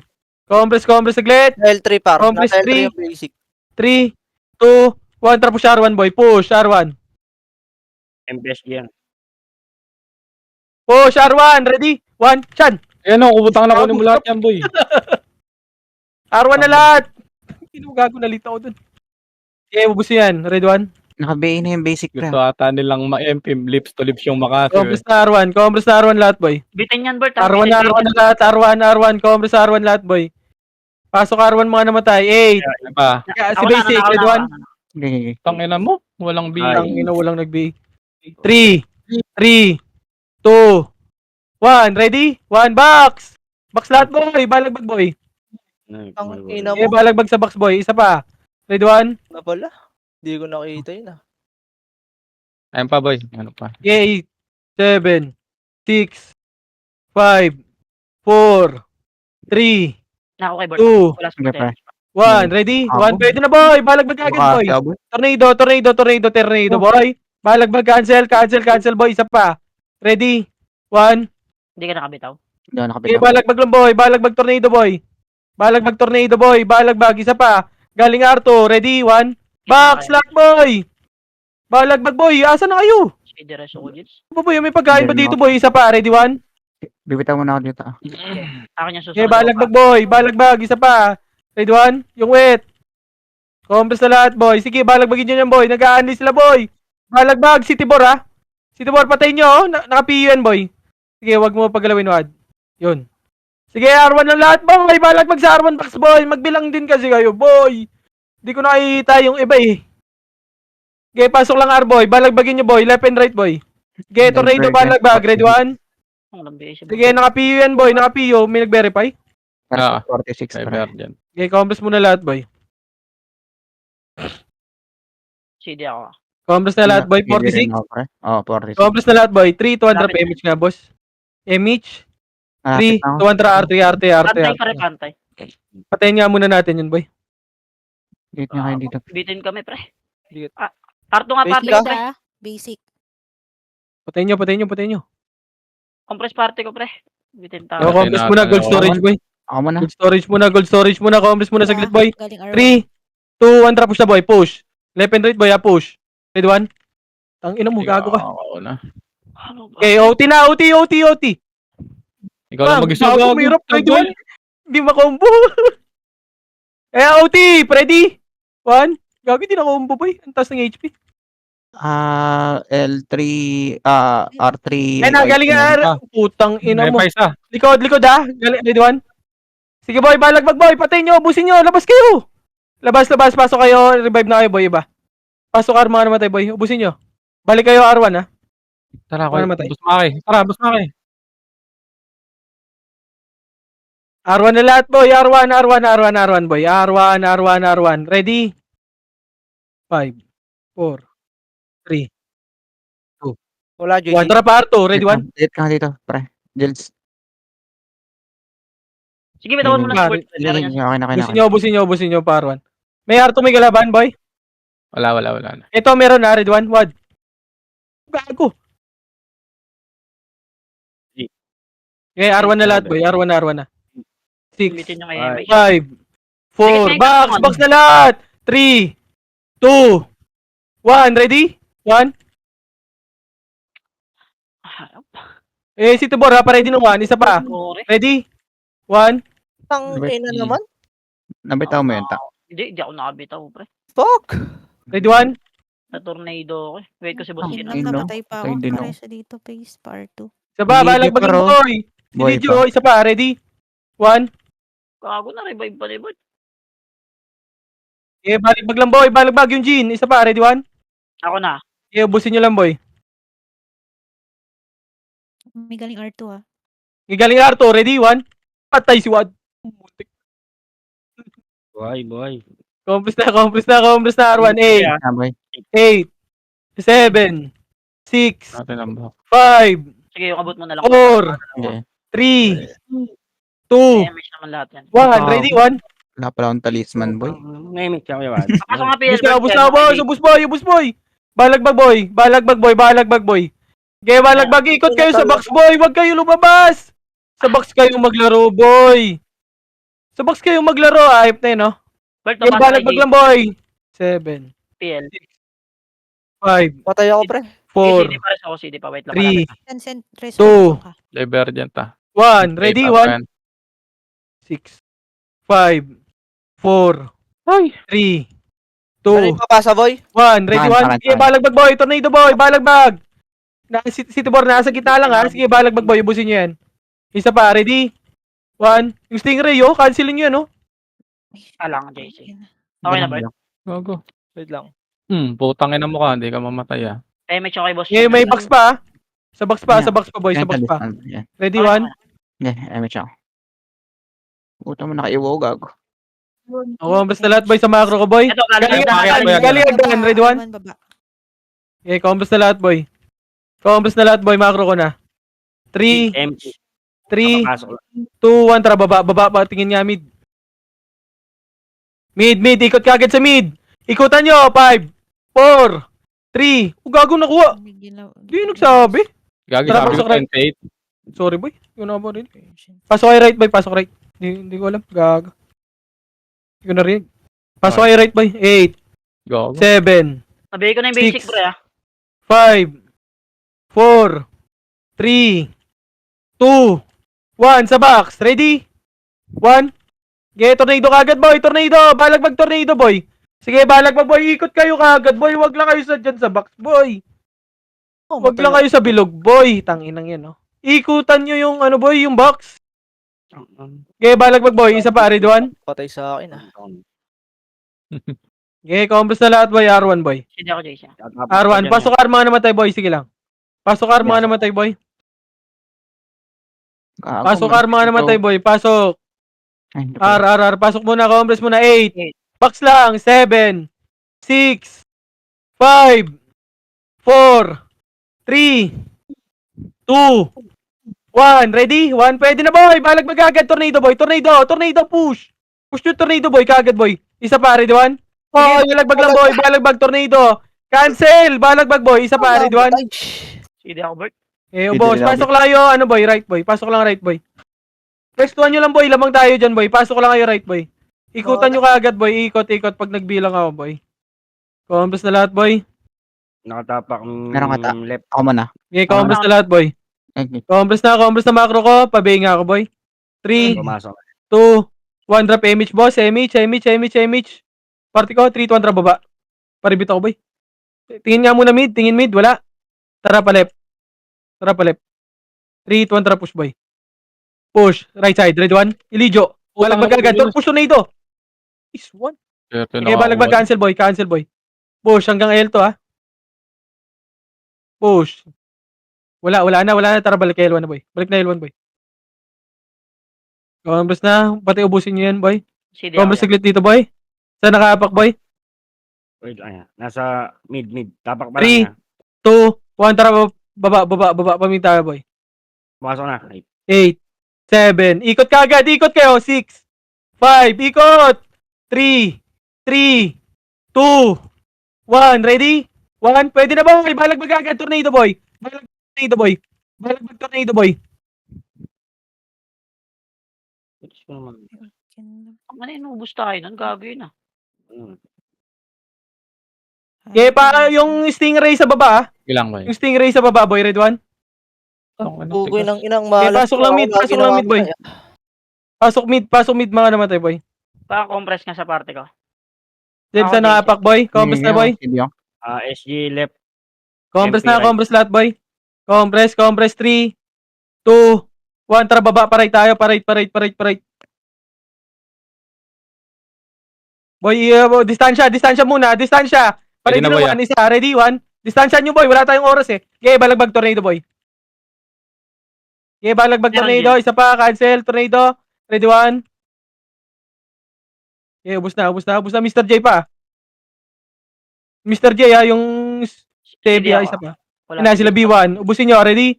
Compress saglit. L3 par. Compress Nasa L3 3. yung basic. 3, 2, 1, tara push R1 boy. Push R1. MPSG yan. Push R1. Ready? 1, Chan. Ayan o, ubutang na kunin mo lahat yan, boy. R1 na lahat. Gago nalita ko dun. Okay, ubus yan. Ready 1. Naka-BA na yung basic, pre. Gusto ata nilang ma-MP, lips to lips yung Makati. Compress na R1. Compress na R1 lahat boy. Bitin yan, Bert. R1 na lahat. R1. Compress R1 lahat boy. Pasok R1 mga namatay. 8. Ano pa? Si basic. Ready 1. Okay. Tangina mo, walang B. Ang ina walang nag-B. 3, 2, 1. Ready? 1 box. Box lahat boy. Balagbag boy. Ang ina Okay, mo. balagbag sa box boy. Isa pa. Ready 1. Na pala. Hindi ko nakita yun ah. Ayan pa, boy. Ano pa? Okay. 8, 7, 6, 5, 4, 3, Nako kay Bert. 2, Wala sa Okay, pre. hotel. 1. Ready? Ako. 1. Pwede na boy. Balagbag agad boy. Tornado boy. Balagbag cancel boy. Isa pa. Ready? 1. Hindi ka nakabitaw. Hindi ako Okay, nakapitaw. balagbag lang boy. Balagbag tornado boy. Balagbag. Isa pa. Galing R2. Ready? 1. Box lock boy. Balagbag boy. Asa na kayo? CD Resolutes. Ano boy? May pagkain pa dito boy. Isa pa. Ready? 1. Bibitaw muna ako dito. Akin yung susunod. Okay, balagbag boy. Balagbag. Isa pa. Ready? 1. Yung wet. Compress na lahat boy. Sige, balagbagin nyo yan boy. Nag-aani sila boy. Balagbag. Si Tibor ha. Si Tibor, patayin nyo oh. Naka-PU yan boy. Sige, wag mo pagalawin wad. Yun. Sige, R1 lang lahat boy. Balagbag sa R1 box boy. Magbilang din kasi kayo boy. Hindi ko nakikita yung iba eh. Okay, pasok lang R boy. Balagbagin nyo boy. Left and right boy. Okay, tornado balagbag. Ready 1. Ang lambi si Sige, naka-PU yan boy. Naka-PU. May nag-verify. Ah. 46, pre. Cyber dyan. Okay, compress muna lahat boy. CD ako. Compress na lahat boy. 46. Oo, 46. Compress na lahat boy. 3, 200 image nga boss. Image. 3, 200 RT. Pantay pare, pantay. Patayin nga muna natin yun boy. Dito nga kayo dito. Bitin kami, pre. Dito. Parto nga, Basic party ko, pre. Basic. Patayin nyo. Compress party ko, pre. Bitin Yo, tao. compress muna. Gold storage boy. Ako muna. Gold storage muna. Compress muna saglit boy. Galing R1. 3, 2, 1, tara push na boy. Push. Left and right boy ha. Push. Ready 1. Ang ina mo, gago ka. Ako na. Ano ba? Okay, OT na. OT. Ikaw lang mag-isa. Gago, mahirap. Ready 1. Hindi makombo. OT. Ready? 1. Gago, hindi na combo boy. Ang taas ng HP. L3, R3. Ay na, galing nga. Putang ina May mo. pa isa. Likod ha. Galing, ready 1. Sige boy, balagbag boy. Patayin nyo, ubusin nyo. Labas kayo. Labas. Pasok kayo. Revive na kayo boy, iba. Pasok R mga namatay boy. Ubusin nyo. Balik kayo R1 ha. Tara, Ano namatay? bus maki. R1 na lahat boy. R1 boy. R1. Ready? 5, 4, 3, 2, Wala, 1, JC. tara pa R2. Ready 1? Delete ka dito, pre. Jels. Sige, bitawan mo na si Pare, Bert. Meron yan. Okay na. Busin nyo pa R1. May R2 may kalaban, boy. Wala na. Ito meron na, Ready 1. Wad. Gago. Okay, R1 na lahat, boy. R1 na. 6, Ulitin nyo kay 5, 4, Sige, box na lahat! 3, 2, 1, ready? 1. Si Tibor ha, pa-ready nung 1, isa pa. Sorry. Ready? 1. Tang ina naman. Nabitaw mo yun, ta. Hindi ako nakabitaw, pre. Fuck. Ready 1. Na tornado ako eh. Wait ko si Boss Yun Gino. lang, no? namatay pa Patay ako. din ako. Pare siya dito, face, part 2. Isa pa, Hindi, balag di pa, baging ro. boy. Si Boy Lidio, pa. isa pa, ready? 1. Kago na, revive pa ni Bert. Baligbag lang boy, baligbag yung Jean. Isa pa, ready 1. Ako na. Ubusin nyo lang boy. May galing R2 ah. Galing Arto, ready 1. Patay si Wad. Boy. Compress na R1. 8, Boy. 8, 7, 6, Natin lang ba? 5, Sige, yung abot mo na lang. 4, Okay. 3, 2, Damage naman lahat yan. 1. Ready 1. Wala pala akong talisman, boy. Nahimik siya kayo, Wad. Pasok nga PL. Ubus na, ubus boy. Balagbag boy. Okay, balagbag, ikot kayo sa box boy. Huwag kayo lumabas. Sa box kayong maglaro boy. Sa box kayong maglaro, ayop na yun, no? Bert, Okay, balagbag lang boy. 7, PL. 5, Patay ako, pre. 4, CD pa rin ako, CD pa. Wait lang. 3, Send Two. resolution ka. Divergent ah. 1. Ready 1. 6, 5, 4, 3, 2, Ano yung papasa, boy? 1. Ready Tahan, 1. Sige, balagbag boy. Tornado boy. Balagbag. Si Tibor nasa gitna lang ha. Sige, balagbag boy. Ubusin nyo yan. Isa pa. Ready? 1. Yung Stingray cancelin nyo yan, no? Alang, JC. Okay na, Bert? Gago. Wait lang. Putang ina mo ka, hindi ka mamatay ah. Damage ako kay Boss Okay, Gino. may box pa ha. Sa box pa boy. Sa box pa. Yeah. Ready Okay, 1. Yeah, damage ako. Puta mo nakaiwaw, gago. Ako, basta lahat boy sa macro ko boy. Ito, galing Galing agdan. Ready 1. Baba. Okay, combos na lahat boy. Macro ko na. 3, Empty. 3, Papasok lang. 2, 1, tara, baba, tingin nga mid. Mid, ikot ka agad sa mid. Ikutan nyo, 5, 4, 3, gago nakuha. Di yung nagsabi. Gagi, Tara, sabi ko pasok right. 28. Sorry boy, yun ako rin. Pasok kayo right boy, pasok right. Hindi ko alam, gago. Hindi ko narinig. Pasok kayo right boy, 8, Gago. 7, Sabihin ko na yung basic, Six. pre, ah. 5, 4, 3, 2, 1, sa box. Ready? 1. Okay, tornado kagad boy, balagbag tornado boy. Sige, balagbag boy, ikot kayo kagad boy, wag lang kayo dyan sa box boy. Wag lang kayo sa bilog boy, tanginang yan no. Ikutan nyo yung ano boy, yung box. Okay, balagbag boy, isa pa, ready 1. Patay sa akin, ah. Okay, combos na lahat boy, R1 boy. CD ako, JC. R1, pasok R mga namatay boy, sige lang. Pasok R mga namatay boy. Gago, Pasok R mga namatay boy, pasok. Ay, hindi ko- R, pasok muna, combos muna, 8. Box lang, 7, 6, 5, 4, 3, 2, 1. Ready? 1. Pwede na boy, balagbag agad, tornado boy, tornado, push. Push yung tornado boy, kagad boy. Isa pa, ready 1. Oh, balagbag lang boy, balagbag tornado. Cancel, balagbag boy, isa pa, ready 1. CD ako, Bert. Boss, pasok lang kayo, ano boy, right boy, pasok lang right boy. Restuan nyo lang boy, lamang tayo dyan boy, pasok lang kayo right boy. Ikutan nyo kaagad boy, ikot pag nagbilang ako boy. Combos na lahat boy. Nakatapak Meron ka ta. left. Ako muna. Okay, combos na lahat boy. Okay. Combos na macro ko, pabenga ako boy. 3, Pumasok. 2, 1, drop image boss, image. Party ko, 3, 2, 1, drop baba. Paribit ako boy. Tingin nga muna mid, wala. Tara pa left. 3, 2, 1, tara push boy. Push, right side, ready 1. Ilijo. Balagbag agad, push tornado. Is 1. Okay, balagbag, cancel boy. Push hanggang L to ha. Push. Wala na, tara balik kay L1 na boy. Balik na L1 boy. Combos na, pati ubusin nyo yan boy. CD ako. Combos saglit dito boy. Saan nakapak boy? Wait lang yan. Nasa mid. Tapak pa Three. lang yan. 2, 1, tara Baba. Paming tayo, boy. Pasok na. 8, 7. Ikot ka agad. Ikot kayo. 6, 5. Ikot. 3, 2, 1. Ready? 1. Pwede na ba? Balagbag agad. Tornado, boy. Balagbag tornado, boy. Ano inubos tayo nun? Gago yun ah. Okay, pa yung Stingray sa baba, ah. Ilang boy. Yung Stingray sa baba, boy. Red 1. Bugoy ng inang Okay, malas. pasok lang mid, boy. Pasok mid mga namatay, boy. Pa-compress nga sa parte ko. Deb sa nakapak, boy. Compress na, boy. SG left. Compress MP na, right. compress lahat, boy. Compress. 3, 2, 1. Tara, baba. Paray tayo. Paray. Boy, distansya muna. Paray Ready na, din boy, naman. Isa, ready, 1. Distansya nyo, boy. Wala tayong oras, eh. Okay, balagbag tornado, boy. Okay, balagbag Meron tornado. Isa pa, cancel. Tornado. Ready, 1. Okay, ubus na. Mr. J pa. Mr. J, yung Stevie, Hindi isa ako. pa. Wala. Ina, sila B1. Ubusin nyo. Ready?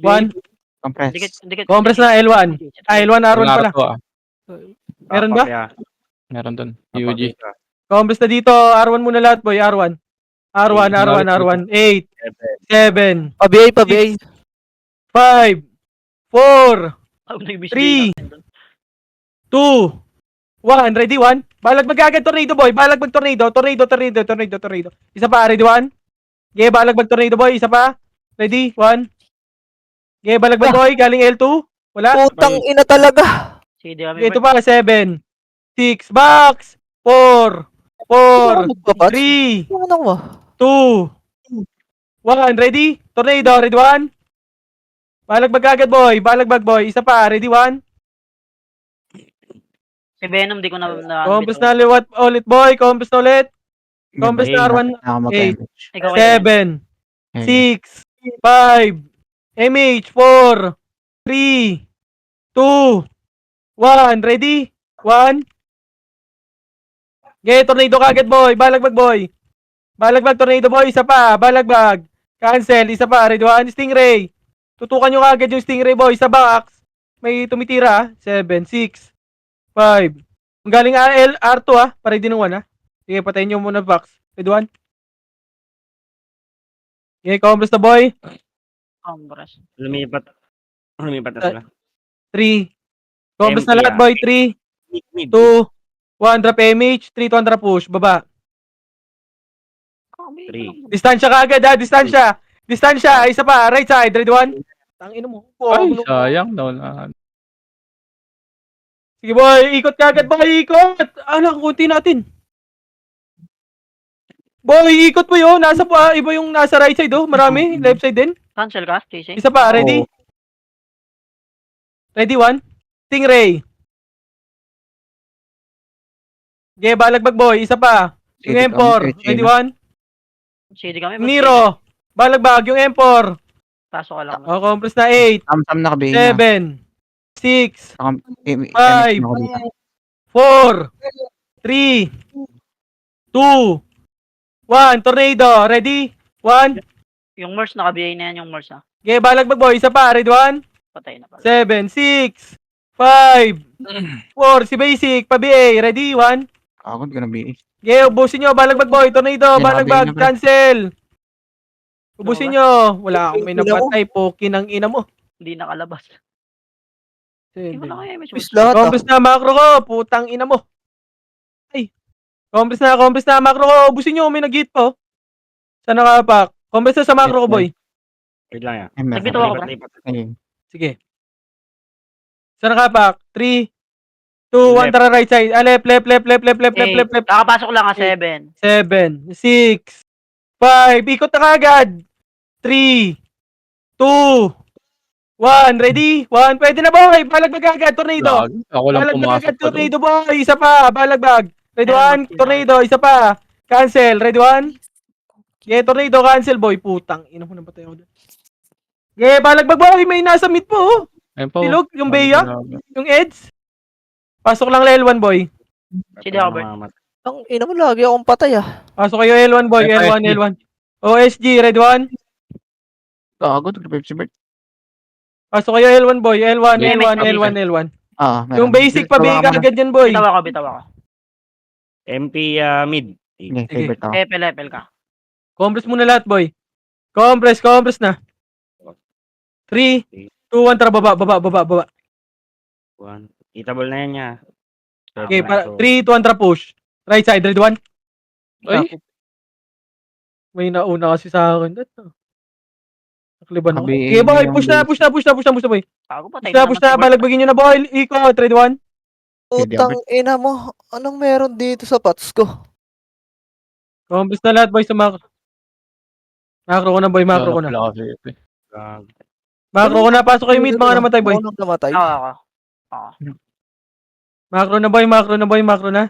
1. Compress. Dikit. Compress na, L1. L1, R1 pala. Naruto, ah. Meron ba? Meron dun. UG. Compress na dito. R1 muna lahat, boy. R1. 8, 7, Pabiyay. 5, 4, Oh, nag-ibig 3, natin dun. 2, 1. Ready, 1. Balagbag agad tornado, boy. Balagbag tornado. Isa pa, ready, 1. Okay, balagbag tornado, boy. Isa pa. Ready, 1. Okay, balagbag, boy. Galing L2. Wala. Putang ina talaga. CD kami. Okay, ito pa, 7, 6, box, 4, 3, Ano ko? 2, 1. Ready? Tornado, ready, 1. Balagbag agad, boy. Isa pa, ready, 1. Si Venom, di ko na Compress na ulit, boy. Compress na ulit. Compress na R1. 8, Ikaw 7, 6, 5, MH, 4, 3, 2, 1. Ready? 1. Okay, tornado ka agad, boy. Balagbag, tornado, boy. Isa pa, balagbag. Cancel, isa pa, ready, 1. Stingray. Tutukan nyo agad yung Stingray, boy. Sa box. May tumitira, 7, 6, 5. Ang galing R2, ah. Para din ng 1, ah. Sige, patayin nyo muna box. Ready, 1. Okay, compress na, boy. Compress. Lumipat na sila. 3. Compress na MP, lahat, boy. 3, Mid. 2, 1. Drop MH. 3, 2, drop push. Baba. 3. Distansya ka agad, ha. Distansya. Isa pa. Right side. Ready, 1. Tangina mo. Ay, sayang. Nawala. Sige, boy. Ikot ka agad, boy. Ikot. Kunti natin. Boy, ikot mo yun. Nasa pa. Iba yung nasa right side, oh. Marami. Left side din. Cancel ka, JC? Isa pa. Ready? Ready, 1. Stingray. Okay, balagbag, boy. Isa pa. Yung M4. Ready, 1. CD kami. Nero. Balagbag. Yung M4. Pasok ka lang. O, compress na 8, Tam na kabihin na. 7, 6, 5, 4, 3, 2, 1. Tornado. Ready? 1. Yung Merce, nakabiyay na yan yung Merce, ha? Okay, balagbag, boy. Isa pa. Ready, 1. Patay na pala. 7, 6, 5, 4. Si Basic. Pa-BA. Ready? 1. Ako, gonna be. Okay, ubusin nyo. Balagbag, boy. Tornado. Balagbag. Cancel. Ubusin nyo. Wala akong may napatay. Poki ng ina mo. Hindi nakalabas. Hindi ko 7. lang kaya may Miss lahat, Compress na macro ko. Putang ina mo. Ay. Compress na macro ko. Ubusin nyo. May nag-hit po. Saan nakapak? Compress na sa macro ko, boy. Wait lang yan. Nagbito ako, bro. Sige. Saan nakapak? 3, 2, 1. Tara right side. Left. Kakapasok lang ka, 7. 7, 6, 5. Ikot na kagad. 3, 2, 1. Ready? 1. Pwede na, boy. Balagbag agad. Tornado. Ako lang Balagbag pumasok agad. pa doon. Tornado, boy. Isa pa. Balagbag. Ready, 1. Tornado. Isa pa. Cancel. Ready, 1. Okay, tornado. Cancel, boy. Putang. Ina mo na patay ako doon. Okay, balagbag, boy. May nasa mid po, oh. Ayun po. Silog. Yung Bea. Yung Eds. Pasok lang L1, boy. CD ako, Bert. Ang ina mo, lagi akong patay, ah. Pasok kayo L1, boy. Ito, L1. OSG. Ready, 1. Gago, nag-revive si Bert. Pasok kayo L1 boy. L1, May L1, mix, L1, L1. Meron. Yung basic, pabigay ka agad yan boy. Bitaw ako, bitaw ako. MP mid. Sige, Sige. favorite ako. Lepel ka. Compress muna lahat boy. Compress na. 3, 2, 1, tara baba. 1. Eatable na yan niya. Okay, 3, 2, 1, tara push. Right side, red 1. Ay, May nauna kasi sa akin. Nakliban ako. Sabihin Okay boy, mo yung push na boy. Bago pa tayo. Push na, balagbagin nyo na boy. Ikot, red 1. Pwede Utang ina mo. Anong meron dito sa pots ko? Compress na lahat boy sa macro. Macro ko na boy, macro ko na. wala kasi ito eh. Macro ko na, pasok kayo mid, mga namatay boy. Ako nang namatay. Ako. Macro na.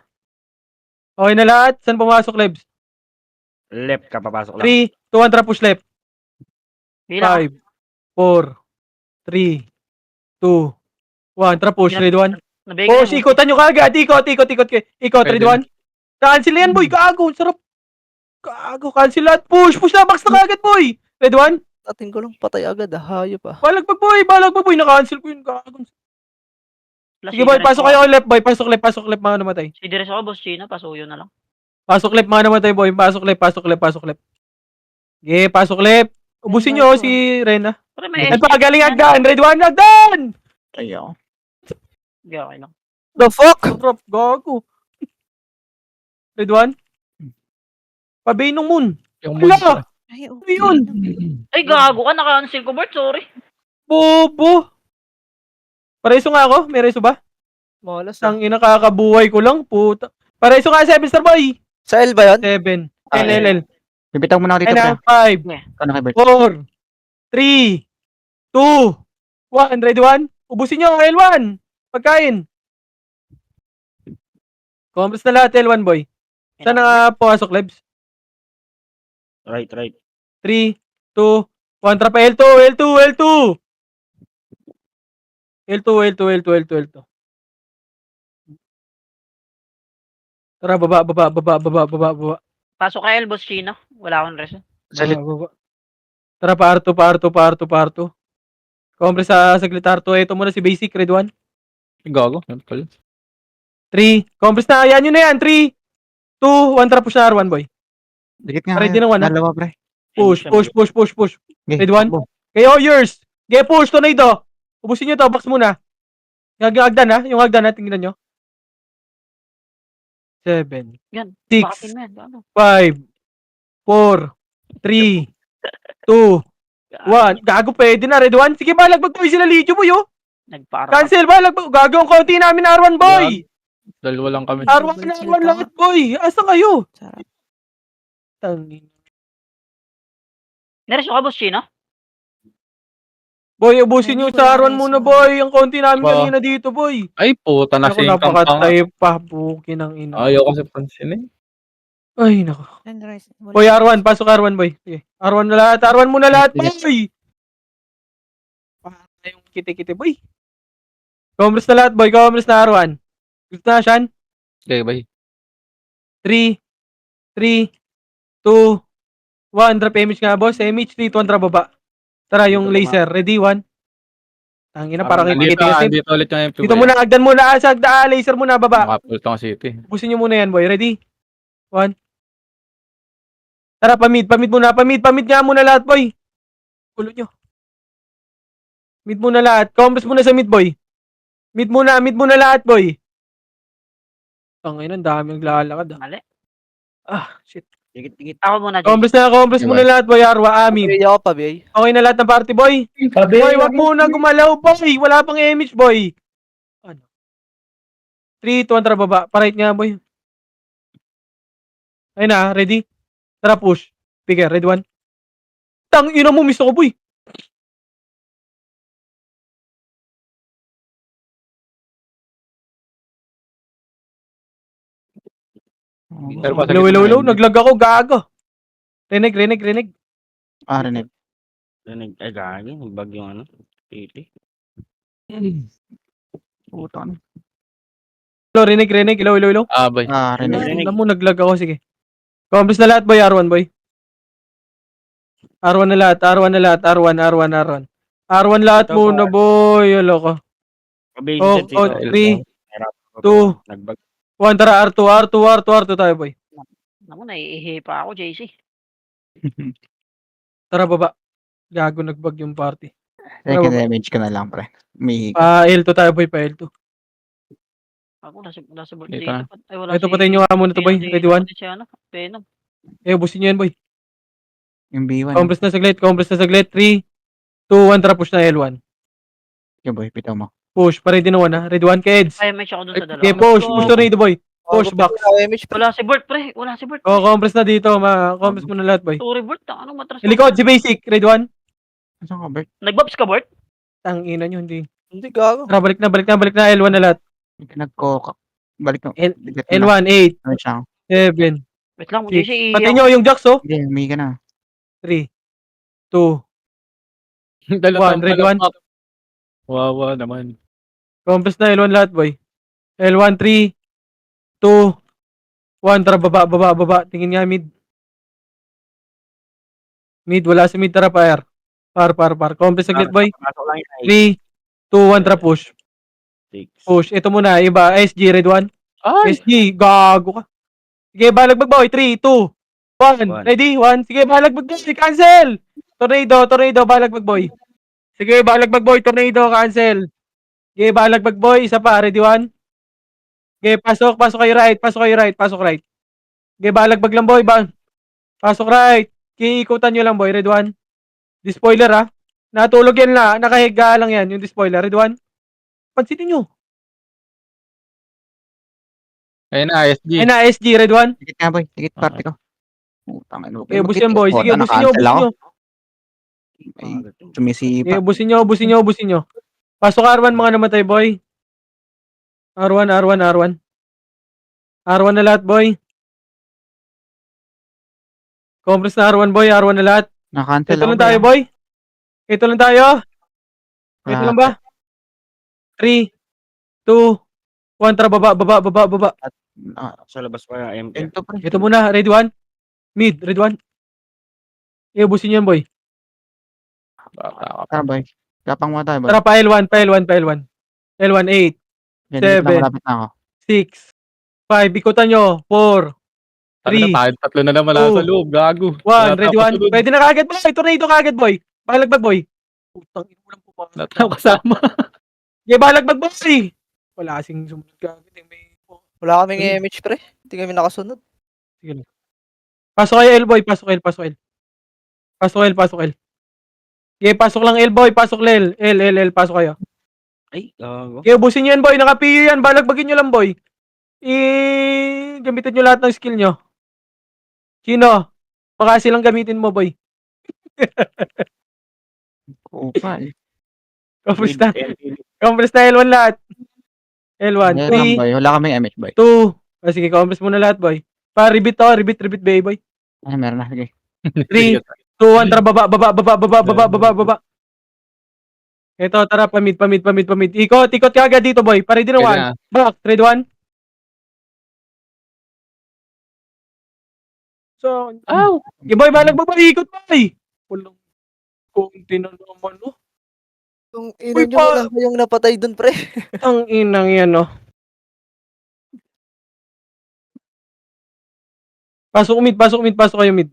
Okay na lahat, saan pumasok Lebs? Left ka, papasok lang. 3, 2, 1, tara push left. Bilang. 5, 4, 3, 2, 1, tara push, red 1. Nabigay Push, ikotan nyo kagad, ikot, red 1. Cancel yan boy, gago, sarap. Gago, cancel lahat, push na, box na kagad boy. Red 1, Atin ko lang patay agad. Hayop ah. balagbag boy, na-cancel ko yun, gago. Sige boy, pasok kayo left boy, pasok left, mga namatay. Si Dires ako, boss Chino. Pasuyo na lang. Pasok left, mga namatay boy, pasok left. Okay, pasok left. Ubusin nyo si Rena. Pero may At pagaling agdan, red 1, agdan! Ayaw. Sige, okay lang. The fuck? Drop, gago. Red 1. Pabay nung moon. Yung Wala! monster. Ay, Ano okay. yun? Ay, gago ka. Naka-cancel ko, Bert. Sorry. Bobo! Pareso nga ako? May reso ba? Malas ah. Ang inakakabuhay ko lang, puta. Pareso ka, 7 star boy! Sa L ba yun? 7. Ah, LLL. Bibitaw mo na ako dito, Ayun pre. na, 5, Kano kay Bert? 4, 3, 2, 1, ready 1? Ubusin nyo ang L1. Pagkain. Compress na lahat, L1 boy. Saan na pumasok, Lebs? Right. 3, 2, 1, trapa L2. Tara, baba. Pasok kay El, boss Chino. Wala akong reso. Baba. Tara, parto. Compress sa saglit, Arto. Ito muna si Basic, red 1. Gago. Ano pala? 3, compress na, yan yun na yan. 3, 2, 1, tara, push na R1 boy. Dikit nga. Ready na, one, ah? Dalawa, pre. Push. Okay, Red 1. takbo. Kayo, yours. Get push, tornado. Ubusin nyo to, box muna. Hagdan ha, yung hagdan ha, tingnan nyo. 7, Yan. 6, Bakatin mo yan. Gago. 5, 4, 3, 2, 1. Gago, pwede na, red 1. Sige, balagbag boy sila Lidio boy, oh. Nagpara. Cancel, balagbag. Gago ang konti namin R1 boy. Dalawa lang kami. R1 lahat boy. Asa kayo? Sarap. Tangin. Nereso ka, boss Chino? Boy, ubusin nyo Hindi, sa wala R1 na muna isa. boy. Ang konti namin Ba? kanina dito boy. Ay, puta na Ako singkang tanga. napakatay pa. Bukin ang ina. Ayaw kasi pansinin. Ay, nako. Sunrise. Wala Boy, na R1. isa. Pasok R1, boy. Sige. R1 na lahat. R1 muna lahat, boy. Para yung kiti-kiti, boy. Commerce na lahat, boy. Commerce na R1. Gusto na, Shan? Okay, bye. 3, 2, 1. Drop image nga, boss. Image 3, 2, 1. Drop baba. Tara, yung Dito laser. Ready, 1. Tangina, parang Andito, kiti-kiti. andito ulit yung MP. Dito muna, agdan muna. Sagda, laser muna, baba. Nakapulot ako city. Ubusin nyo muna yan, boy. Ready? 1. Tara, pamid nga muna lahat, boy. Ulo nyo. Mid muna lahat. Compress muna sa mid, boy. Mid muna lahat, boy. Tangina, ang daming naglalakad. Mali. Shit. Dikit. Ako muna, James. Compress muna lahat, boy. Arwa, Ami. Pabiyay ako, pabiyay. Okay na lahat ng party, boy. Boy, wag muna gumalaw, boy. Wala pang image, boy. Ano? 3, 2, 1, tara baba. Parait nga, boy. Ayun na, ready? Tara, push. Figure, ready 1. Tangina mo, miss ako, boy. Pero pa sa Hello. gitna, Naglag ako, gago. Rinig. Rinig. Rinig. Ay, gagi. Bag yung ano. Titi. Puta ka na. Hello, rinig. Hello. Bye. Rinig. Rinig. Alam mo, naglag ako, sige. Compress na lahat, boy. R1, boy. R1 na lahat, R1 na lahat, R1, R1, R1. R1 lahat Ito, muna, boy. Loko. Kabase Oh, dyan, oh, Tito. 3, Nahirapan ko 2, po. Nagbag. 1, tara, R2 tayo, boy. Naku, naiihi pa ako, JC. Tara, baba. Gago, nagbag yung party. Second baba. damage ka na lang, pre. May Pa L2 tayo, boy, pa L2. Ako, nasa board Ito dito. na. Ay, wala Ito, patayin nyo nga muna to, boy. Venom, Ready, 1? pati si ano, Venom. Ubusin nyo yan, boy. yung B1. Compress na saglit, 3, 2, 1, tara, push na L1. Okay, boy. Pitaw mo. Push, pa ready na 1, ha? Ready, 1, kids. Ay, may ako dun sa Okay, dalawa. push tornado, boy. Push box. Wala si Bert, pre. Wala si Bert. Oh, compress na dito, compress mo na lahat, boy. Sorry, Bert. Ano, matras. Likod, si basic, ready, 1. Saan ka, Bert? Nagbobs ka, Bert? Tang ina nyo, hindi. Hindi gago. Tara, balik na, L1 na lahat. Nagko... Balik mo. L- Bigat mo na. L1, 8, Damage lang. 7, Wait lang, 6. JC. Pati nyo yung jacks, oh. Hindi, may ka na. 3, 2, Dala 1, ready, 1. Wawa naman. Compress na L1 lahat, boy. L1, 3, 2, 1, tara, baba. Tingin nga, mid. Mid, wala si mid, tara, par. Par. Compress saglit, boy. Pasok lang yun. 3, 2, 1, tara, push. 6. Push. Ito muna, iba. SG, red 1. Ay! SG, gago ka. Sige, balagbag, boy. 3, 2, 1. One. Ready? 1. Sige, balagbag, boy. Cancel! Tornado, balagbag, boy. Sige, balagbag, boy. Tornado, cancel. Sige, balagbag, boy. Isa pa. Ready, 1. Sige, pasok kayo right. Pasok right. Sige, balagbag lang, boy. Pasok right. Sige, ikutan nyo lang, boy. Red 1. Di-spoiler, ha. Natulog yan na. Nakahiga lang yan. Yung di-spoiler. Red 1. Pansinin nyo. Ayun na, ISG. Ayun na, SG, red 1. Dikit nga, boy. Dikit party ko. Putang ina. Okay, ubusin, boy. Sige, ubusin nyo. Sumisipa. Okay, ubusin nyo. Pasok R1, mga namatay, boy. R1. R1 na lahat, boy. Compress na R1, boy. R1 na lahat. Nakancel Ito lang tayo, boy. Ito lang tayo. Ito lang ba? 3, 2, 1. Tara, baba. Sa labas pa yung MP. Ito muna, red 1. Mid, red 1. Ubusin nyo yan, boy. Tara, boy. Kapang mo tayo, boy. Tara, pa L1. L1, 8, Yan, dikit lang, 7. malapit na ako. 6, 5. Ikutan nyo. 4, Ano na tayo? Tatlo na naman nasa loob. Gago. 1. Ready, 1. Pwede na kagad, boy. Tornado kagad, boy. Balagbag, boy. Putang ina, walang pumasok. Lahat tayo kasama. Yeah, balagbag, boy. Wala kasing sumunod kagad. May... Wala kaming image, pre. Hindi kami nakasunod. Pasok kayo, L, boy. Pasok L. Okay, pasok lang L, boy. Pasok L. L. Pasok kayo. Ay, gago. Okay, ubusin nyo yan, boy. Nakapiyo yan. Balagbagin nyo lang, boy. Gamitin nyo lahat ng skill nyo. Sino? Baka silang gamitin mo, boy. Kupal. Compress na L1 lahat. L1, Yan lang, 3, boy. Wala kaming image, boy. 2. Sige, compress muna lahat, boy. Repeat to. Repeat, boy. Ay, meron na. Sige. 3, 2, 1. Tara, baba. Ito, tara, pamid. Ikot ka agad dito, boy. Pare din na 1. Back, trade 1. So, okay, boy, balagbag, boy. Ikot, boy. Walang konti na naman, no? Yung ina nyo wala kayong napatay dun, pre. Ang inang yan, no? Pasok kayo mid.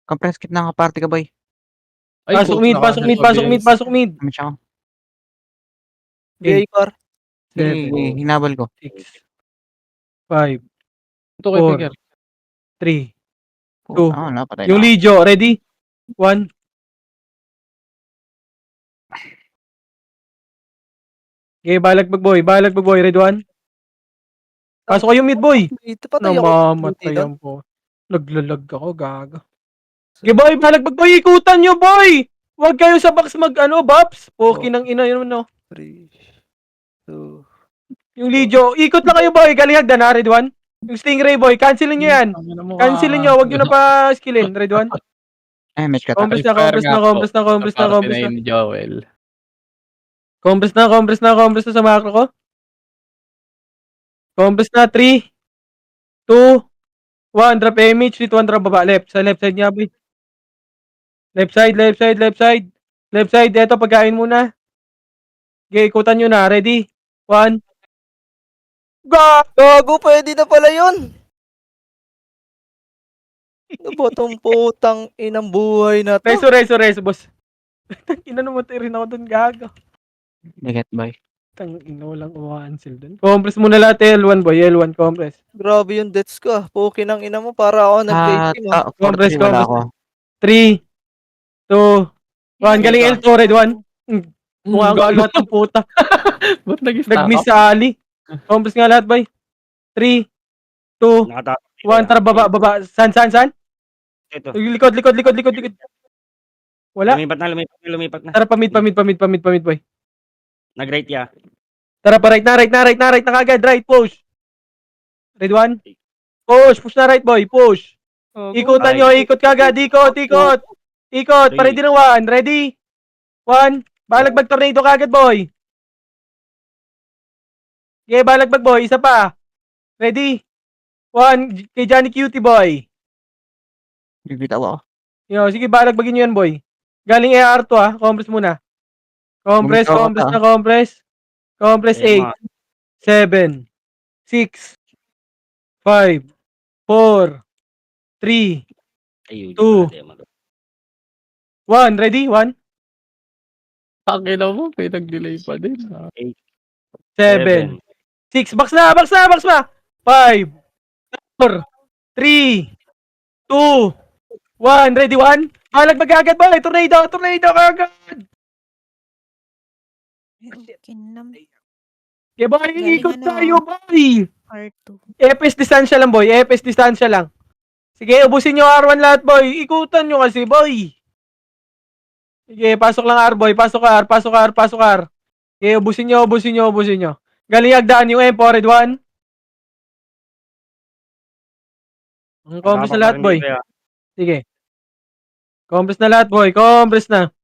Compress kit na party ka, boy. Pasok mid. Damage ako. Okay. car. 7, Hinabal ko. 6, 5, Ito kay 4, Tiger. 3. Wala, patay Yung na. Legio, ready? 1. Okay, balagbag, boy. Ready, 1. Pasok kayo mid, boy. Ito patay ako. Namamatayan po. Naglalag ako, gaga. Okay, boy, balagbag, boy. Ikutan nyo, boy. Huwag kayo sa box Bops. Poki ng ina yun, no? 3, 2. Yung Legio, ikot lang kayo, boy. Galing hagdan, ha? Ready, 1. Yung Stingray, boy. Cancelin nyo yan. Cancelin nyo. Huwag nyo na pa skillin. Ready, 1. Ay, match ka. Compress Fire na. Party na yun ni Joel. Compress na sa macro ko. Compress na, 3, 2, 1. Drop image. 3, 2, 1. Drop baba. Left. Sa left side niya, boy. Left side, left side, left side. Left side, eto pagkain muna. Okay, ikutan nyo na. Ready? 1. Go! Gago, pwede na pala yun. Ano ba tong putang inang buhay na to? Reso, boss. Inanumatay rin ako dun, gago. Bigat, boy. Tangina, walang umacancel dun. Compress muna lahat, L1, boy. L1, compress. Grabe yung deaths ko. Puki ng ina mo para ako nag-play team. 43 wala ako. 3, 2, 1. Galing L2, red 1. Mukha nga lahat ng puta. Ba't nag-stop Nag-miss sa Ali. Compress nga lahat, boy. 3, 2, Nakatapos. 1. Tara, baba. San? Ito. Likod. Wala. Lumipat na. Tara, pamid, boy. Nag-right ya. Tara, pa right na kagad. Right, push. Red 1. Push na right, boy. Push. Ikutan nyo, ikot kagad. Ikot. Pare din ng 1. Ready? 1. Balagbag tornado kagad, boy. Okay, balagbag, boy. Isa pa. Ready? 1. Kay Johnny Cutie, boy. Bibitaw ako. Yo, sige, balagbagin nyo yan, boy. Galing AR to, Compress muna. Compress. Compress 8, 7, 6, 5, 4, 3, Ayun. 2, 1. Ready? 1, Pakina mo, may nag-delay pa din. 7, 6. Box na. 5, 4, 3, 2, 1. Ready? 1. Balagbag agad, boy. Tornado kagad. Kinam. Okay, boy. Galing Ikot ano, tayo, boy. R2. EPS distansya lang, boy. EPS distansya lang. Sige, ubusin nyo R1 lahat, boy. Ikutan nyo kasi, boy. Sige, pasok lang R, boy. Pasok R. Sige, ubusin nyo. Galing agdaan yung M4, red 1. Compress na lahat, boy. Sige. Compress na lahat, boy. Compress lahat,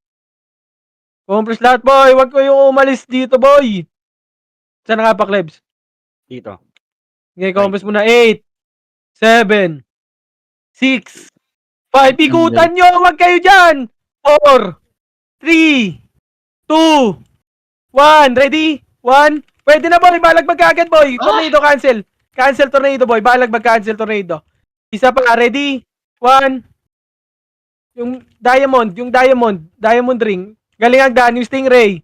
boy. Huwag ko yung umalis dito, boy. Saan nakapaklebs? Dito. Okay, compress muna. 8, 7, 6, 5. Ikutan nyo. Huwag kayo dyan. 4, 3, 2, 1. Ready? 1. Pwede na, boy. Balagbag agad, boy. Tornado, cancel. Cancel tornado, boy. Balagbag, cancel tornado. Isa pa. Ready? 1. Yung diamond ring. Galing agdaan yung stingray.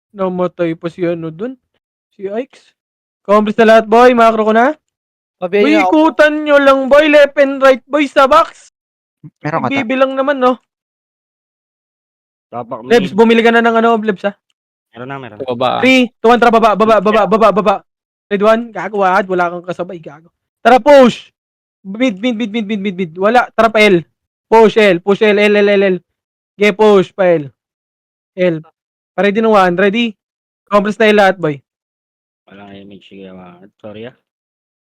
Namatay pa si ano dun. Si Ike's. Compress na lahat, boy. Macro ko na. Mabay Boy, na ako. ikutan nyo lang, boy. Left and right, boy, sa box. Meron ka ta. Bibilang naman, no? Tapak main. Lebs, bumili ka na ng ano, Lebs, ha? Meron na. Ito ba? 3, 2, 1, tara, baba. Red 1, gago, wala kang kasabay, gago. Tara, push. Mid. Wala, tara pa L. Push L. L. Okay, push pa L. Pare din ng 1, ready? Compress na L lahat, boy. Walang image. Sige, sorry.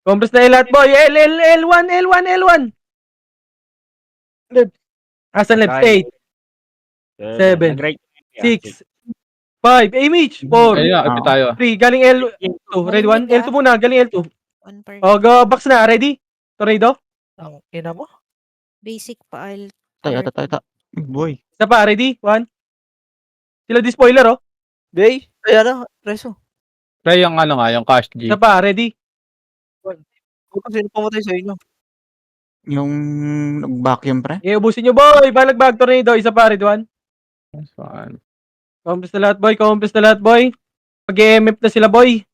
Compress na L lahat, boy. L1. Left. Asan left? 8, 7, Nag-right. 6, 5, image. 4, Ayun na, upit tayo. 3, galing L2. Red 1, L2 muna, galing L2. 1 per O, go, box na, ready? Tornado? Ang ina mo. basic pa L. Ito. Boy. Isa pa, ready? 1. Sila di spoiler, oh. Bay. Ayan na. Reso. Try yung ano nga, yung cash G. Isa pa, ready? Kung sino pumatay sa inyo. Yung nag-vacuum, pre. Ubusin nyo, boy. Balagbag, tornado. Isa pa, red 1. Saan? Compress na lahat, boy. Mag-EMF na sila, boy.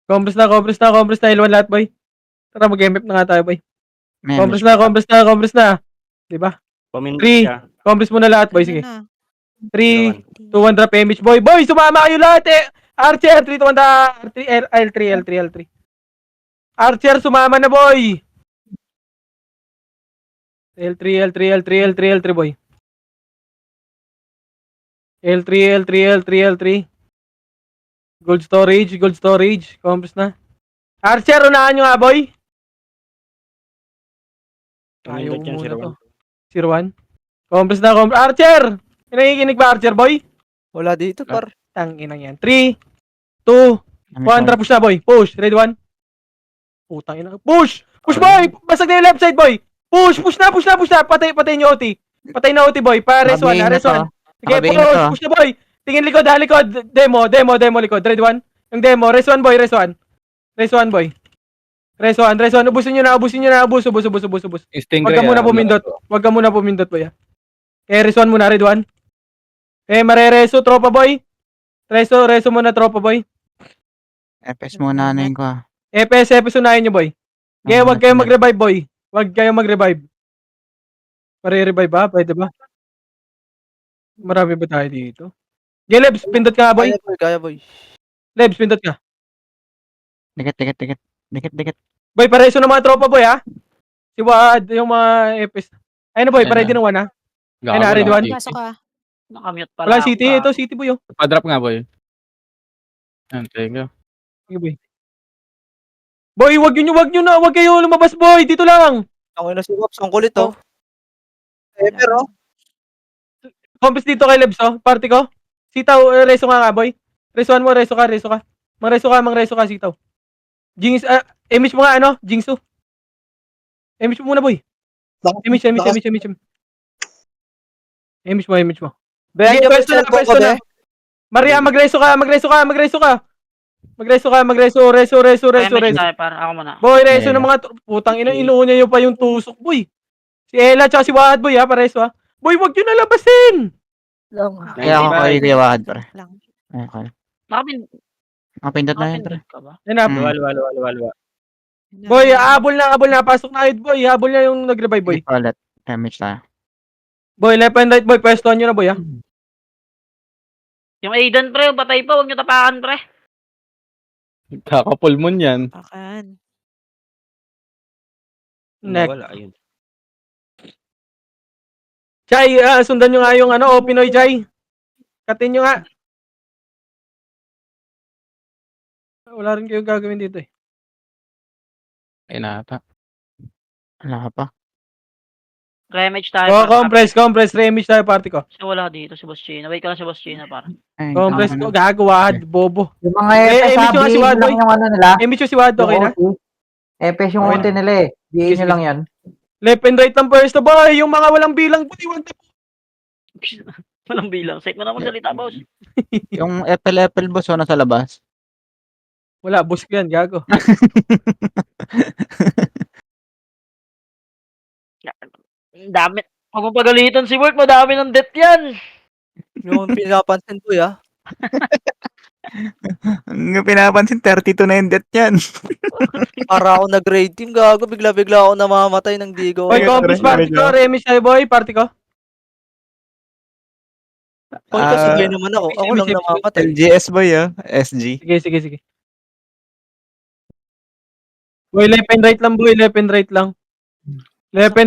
Compress na, L1 lahat, boy. Tara, mag-EMF na nga tayo, boy. Compress na. Diba? Paminit 3. siya. Compress muna lahat, boy. Sige. Na. 3, 2, 1, drop image, boy. Boy, sumama kayo lahat, eh. Archer, 3, 2, 1, L3. Archer, sumama na, boy. L3, boy. L3. Gold storage. Compress na. Archer, unahan nyo nga, boy. Ayaw Paminit yan, muna to. 01. Compress na. Archer! Nakikinig ba, Archer, boy? Wala dito, par. Tanginang yan. 3, 2, 1. Tara, push na, boy. Push. Ready, 1. Putang ina. Push, boy! Basag na yung left side, boy. Push na. Patay niyo OT. Patay na OT boy. Res 1, Nakabihin na res 1. to. Sige, Nakabihin na to. push na boy. Tingin likod, likod. Demo likod. Red 1. Yung demo, res 1 boy, res 1. Res 1 boy. Res 1. Ubusin niyo na. Ubus. Stingray. Huwag ka muna pumindot boy. Res 1 muna, red 1. Marereso tropa boy. Reso muna tropa boy. FS muna na yun ko. FS unahin niyo boy. Huwag kayong mag-revive boy. Pare-revive ba? Pwede ba? Marami ba tayo dito? Lebs, pindot ka nga boy. Kaya boy. Lebs, pindot ka. Dikit. Boy, pareso ng mga tropa boy ha. Si Wad, yung mga FS. Ayun na boy, Ayun pare din ng 1 ha. Ayun na, red 1. Pasok ka. Nakamute pala Wala ako, city, ah. ito city boy oh. Pa-drop nga, boy. Yan, thank you. Sige boy. Boy, wag kayo lumabas boy, dito lang. Ako na si Wops, ang kulit oh. Pero, Compres dito kay Lebs oh, party ko. Sitaw, reso nga boy. Resoan mo, reso ka. Mangreso ka, sitaw. Jinx, image mo nga ano, Jingsu. Image mo muna boy. Image mo. Bayan niyo Pwesto na. Maria, magreso ka. Reso. Damage tayo, par. Ako muna. Boy, reso ng mga putang ina, inuuna niyo pa yung tusok, boy. Si Ella tsaka si Wahad, boy, ha, pareso, ha. Boy, wag yun nalabasin. Kaya ako kayo kayawahad, pre. Lang. Okay. Nakapindot Nakapindot na yun, pre. ka ba? Yan na. Wala. Boy, habol na. Pasok na yun, boy. Habol na yung nag-revive, boy. Sige, ulit. Damage tayo. Boy, left and right, boy. Pwestohan nyo na, boy, ha. Yung Aiden, pre, patay pa. Huwag nyo tapakan, pre. Kakapulmon yan. Pakan. Next. Wala, ayun. Chay, sundan nyo nga yung ano, Pinoy Chay. Katin nyo nga. Wala rin kayong gagawin dito, eh. Ay, nata. Wala ka pa. Remage tayo, Oh, par. compress. Remage tayo, party ko. Kasi wala dito si Boss Chino. Wait ka lang si Boss Chino, par. Ay, Compress tama ko. na. Gagawad, bobo. Yung mga Eh, FS medyo kasi sabi, Wad, lang boy. yung ano nila. Image yung si Wad, okay na? Yung OT. FS yung Okay OT nila eh. Diin Sige, nyo lang yan. Left and right lang pwesto, boy. Yung mga walang bilang, boy. Walang bilang. Safe mo na magsalita, boss. Yung FL boss, o nasa labas. Wala, boss ko yan, gago. Ang dami. Huwag mong pagalitan si Word. Madami ng death yan. yung pinapansin ko ya. Ang pinapansin, 32 na yung death yan. Para ako nag-grade team, gago. Bigla-bigla ako namamatay ng digo. Boy, compress party ko. Remage tayo, boy. Party ko. Kung ito sige naman ako. Ako lang namamatay. LGS boy, SG. Sige. Boy, left and right lang, boy. Left and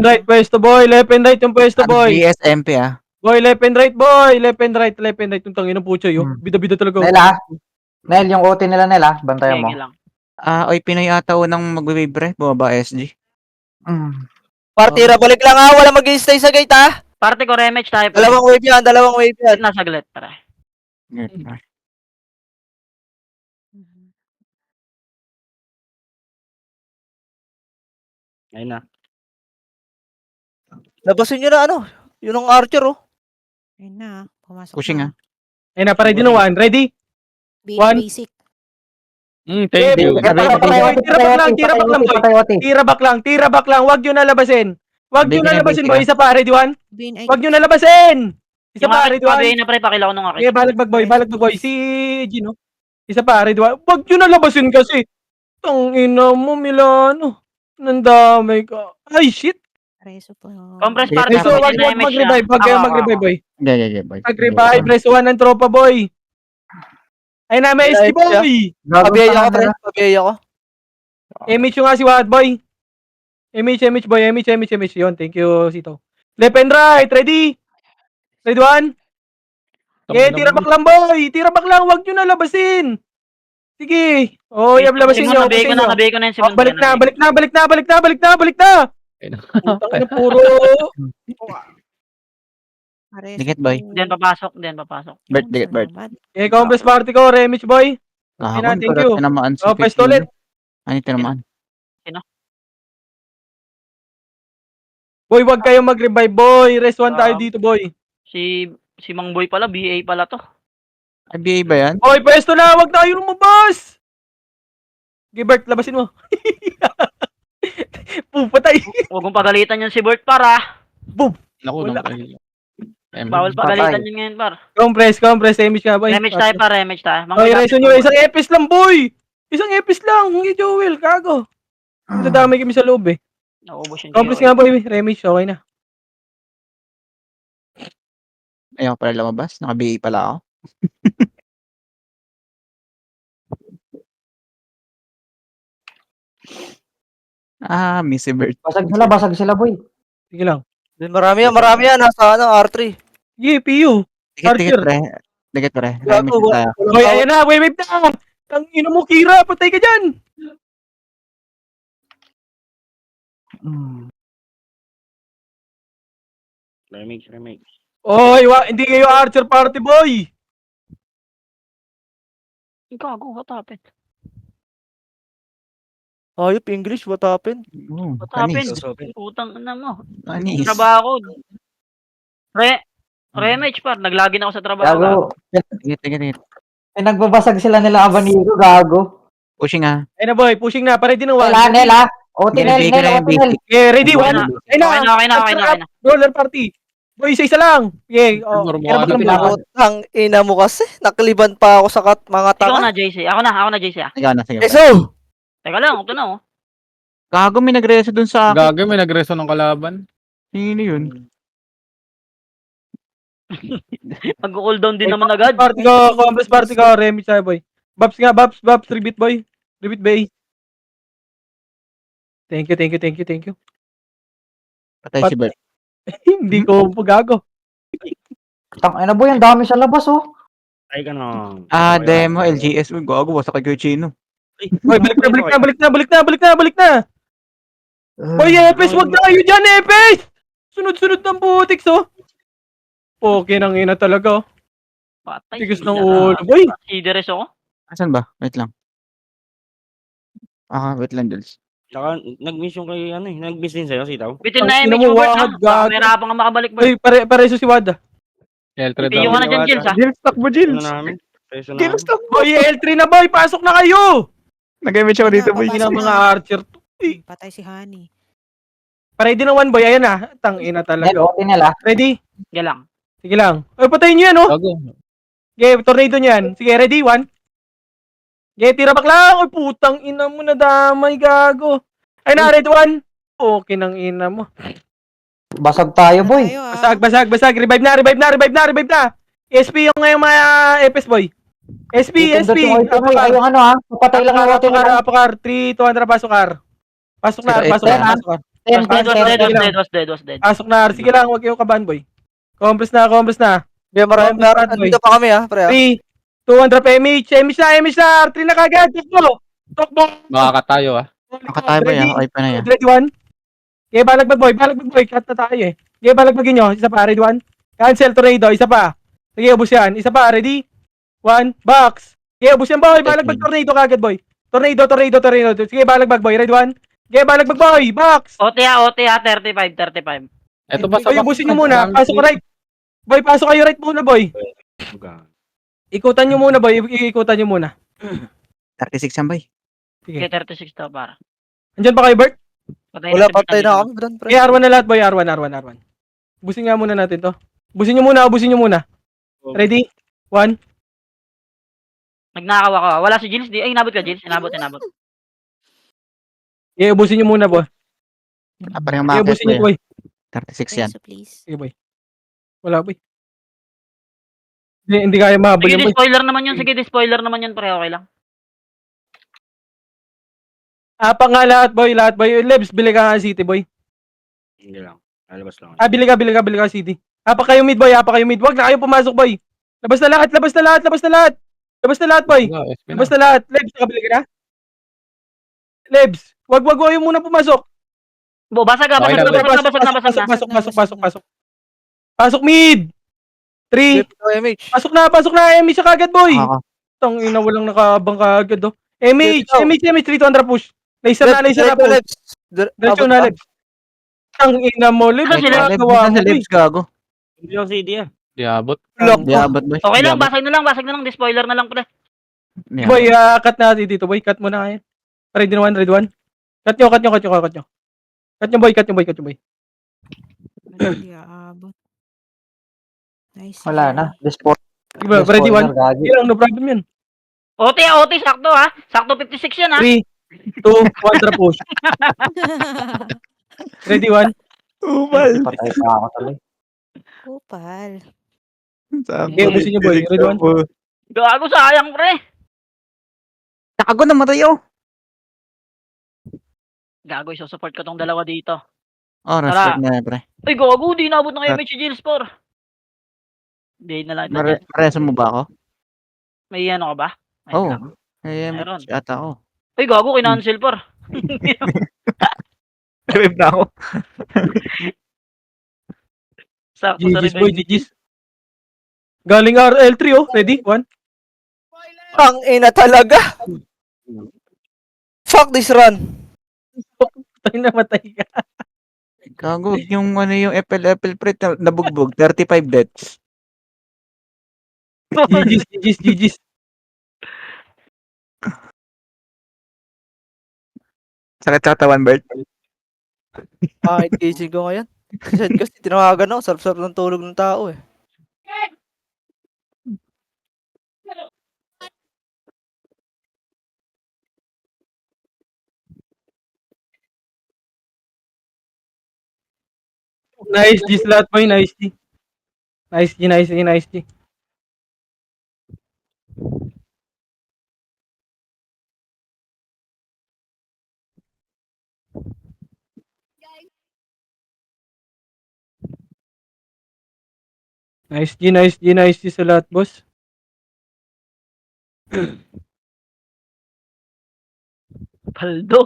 right, pwesto, boy. Left and right yung pwesto, boy. LGS MP, Boy, left and right, boy. Left and right. Yung tangin ng pucho, yo. Bida-bida talaga. Nela. Nel, yung OT nila Nela. Bantayan mo. Sige lang. Oy, Pinoy ata unang magbe-vibre. Bumaba SG. Partira, balik lang ha. Wala mag-stay sa gate ha. Parte ko, remage tayo, pre. Dalawang wave yan. Nasa glit, pre. Ayun na. Labasin nyo na ano. Yun ang Archer oh. Ayun na. Pumasok Pushing, na. Ayun na, ready na one. Ready? One. Basic. Thank you. Tira back lang. Wag nyo nalabasin. Boy. Isa pa, ready one? Wag nyo nalabasin. Isa Yung pa, akin, ready one? sabihin na, pre, pakilaw nung akin. Okay, balagbag boy. Si Gino. Isa pa, ready one? Wag nyo nalabasin kasi. Tangina mo, Milano. Nandamay ka. Ay, shit. Reso po. Compress parte Reso, ko, wag mag-revive. Wag kayo mag-revive, boy. Yeah, boy. Mag-revive. Reso 1 ng tropa, boy. Ay na, may SG, boy. Pabiyaya ko, pre. Pabiyaya ko. Image yung nga si Watt, boy. Image, boy. Image. Yun, thank you, Sito. Left and right. Ready? Ready one? Okay, tira back lang, boy. Tira back lang. Wag nyo na labasin. Sige. Oh, labasin nyo. Nabigay ko na yung Simon. Balik na. Putang ina, puro. Dikit, boy. Diyan papasok. Bert. Okay, compress party ko. Remage, boy. Kahapon, Thank you. tinamaan Oh, pwesto ulit. Ano tinamaan? Boy, wag kayong mag-revive, boy. Rest 1 tayo dito, boy. Si Mang Boy pala, BA pala to. IBA ba yan? Boy, pwesto na. Wag tayo lumabas. Gilbert, labasin mo. Pupatay. Huwag mong pagalitan yan si Bert para. Naku, Wala. Bawal pagalitan yun ngayon par. Compress. Damage ka, boy. Damage tayo. Mang Boy, Boy, reso nyo. Isang epis lang, boy. Isang epis lang. Hindi Joel, kago. Nadamay kami sa loob, eh. Naubos yung Compress GOL. nga, boy. Remage, okay na. Ayaw ko pala lumabas. Naka-BA pala ako. Missy Bird. Basag sila, boy. Sige lang. Marami yan. Nasa R3. Sige, PU. Dikit, pre. Dikit, pre. Gago, Remix tayo. Boy, ayan na. Wave na. Ang ino mo, Kira. Patay ka dyan. Remix. Oy, hindi kayo Archer party, boy. Gago, what happened? Ayop, English, what happened? What happened? Anis. Utang na mo. Anis. Trabaho. Remage par, naglagi na ako sa trabaho. Gago. Dikit. Nagbabasag sila nila Abaniro, gago. Pushing ah. Ayun na, boy. Pushing na. Pare din ng Nela. Otinel. Yeah, ready, Okay one. na. Ayun na. Okay na. Roller party. Boy, isa lang. Yeah. Oh, Normal. kaya ba lang? Ang ina mo kasi. Nakaliban pa ako sa mga Ikaw tanga. na, JC. Ako na, JC ah. Sige na, sige. Eso! Teka lang, ito na oh. Gago, may nagreso dun sa akin. Gagawin, may nagreso ng kalaban. Sino yun? Mag-cooldown din naman agad. Party ko. Compress party ko. Remix tayo, boy. Babs nga, Babs. 3-bit, boy. 3-bit, bay. Thank you. Patay si Bert. Hindi ko gago. Tangina, boy. Ang dami sa labas, oh. Ay ka na. Demo, LGS. Uy, gago, wasa kay Chino. Boy, balik na. Boy, Epes, wag na kayo dyan, Epes! Sunod-sunod ng butiks, oh. Okay nang ina talaga, oh. Patay. Tigas ng ulo, boy. Sideres ako. Asan ba? Wait lang. Wait lang, Jules. Tsaka, nag-miss yung kay, nag-miss din sa'yo, sitaw. Bitin Ang na ina image mo, mo, Bert, wahad, no? gago. Mahirapan ka makabalik, Bert. Boy, pareso si Wada. L3 Piyo ka na dyan, Jils, ah. Jils, takbo, Ano Jils. namin? Preso namin. Jils, takbo. Boy, L3 na, boy. Pasok na kayo. Nag-image ako dito, boy. Papasok Hindi na na. mga archer. Patay si Honey. Ready na one, boy. Ayan na. Tangina talaga. Nel, Otinel, ah. Ready? Sige lang. Sige lang. Ay, patayin nyo yan, oh. Gago. Okay, tornado niyan. Sige, ready? One. Okay, tira back lang. Ay, putang ina mo na damay, gago. Ay, na, ready? One. Okay nang ina mo. Basag tayo, boy. Tayo, ah. Basag. Revive na. SP yung ngayong mga Epes, boy. SP. Yung ano, ha. Papatay lang ang Otinel. Apakar. 3, 200, pasok, Ar. Pasok na, Ar. Pasok na. Was dead. Pasok na, Ar. Sige lang, huwag kayong kabahan, boy. Compress na. May marami andito pa kami, ha, pre. 3, 200 pa MH na. 3 na kagad. Tukbo. Makakatayo ah. Nakatayo ba yan? Okay pa na yan. Ready, one. Okay, balagbag, boy. Cut na tayo, eh. Okay, balagbagin nyo. Isa pa, ready, one. Cancel, tornado. Isa pa. Sige, ubus yan. Isa pa, ready? One, box. Okay, ubus yan, boy. Balagbag, tornado kagad, boy. Tornado. Sige, balagbag, boy. Ready, one. Okay, balagbag, boy. Box. OT ha, 35. Eto ba sa Boy, ubusin nyo muna. Pasok ko right. Boy, pasok kayo right muna, boy. Ikutan nyo muna, boy. Ikutan nyo muna. 36 yan, boy. Okay, 36 to para. Andyan ba kayo, Bert? Wala, patay na kami doon, pre. Okay, R1 na lahat, boy. R1. Ubusin nga muna natin to. Ubusin nyo muna. Ready? One. Nagnakaw ako. Wala si Jils. Ay, inabot ka, Jils. Inabot. Okay, ubusin nyo muna, boy. Parang Okay, market, ubusin nyo, boy. boy. 36 yan. Preso, please. Sige, boy. Wala, boy. Hindi kaya mahabol Sige, yan, boy. spoiler naman yun, pre. Okay lang. Apa nga lahat, boy. Lebs, bili ka nga City, boy. Hindi lang. Lalabas lang. Bili ka City. Apa kayo mid, boy. Wag na kayo pumasok, boy. Labas na lahat, boy. Labas na lahat. Lebs, nakabili ka na? Lebs, wag yung muna pumasok. Basag na. Pasok mid. 3. MH. Pasok na. MH siya kagad, boy. Oo. Tang ina, walang nakabang kagad, oh. MH 3 200 push. Laser na push. Diretso na, Lebs. Ang ina mo, Lip. Ano sila? Gawa mo, Sa lips, gago. Hindi lang CD ah. Di abot. Di abot, boy. Okay lang, Di abot. basag na lang. Di-spoiler na lang, pre. Di abot. Boy, cut natin dito, boy. Cut mo na kaya. Ready one, ready one. Cut nyo. Cut nyo, boy. Hindi aabot. Nice. Wala na. Disport. Diba, ready one. Hindi lang, no problem yun. OT, sakto ha. Sakto 56 yan ha. 3, 2, 1, tara push. Ready one. Patay pa ako tuloy. Kupal. Okay, ubusin nyo, boy. Ready one. Gago, sayang, pre. Gago, namatay ako. Gago, isusupport ko tong dalawa dito. Oh, respect na, pre. Ay, gago, di naabot ng MH Gilles 4. Hindi na lang. Pareso mo ba ako? May ano ka ba? Ay, Oo. gago. Eh, Meron. ata ako. Ay, gago, kinancel par. Revive na ako. Sakto sa GG's, boy. revenge. GG's. Galing RL3, oh. Ready? One. Tang ina talaga. Fuck this run. Tayo namatay ka. Gago, yung ano yung FL pre, nabugbog. 35 deaths. GG's. Sakit sa katawan, Bert. Gising ko ngayon. Kasi tinawagan ako. Sarap-sarap ng tulog ng tao eh. Nice G slot, boy. Nice G. Nice G. Nice G sa lahat, boss. Paldo.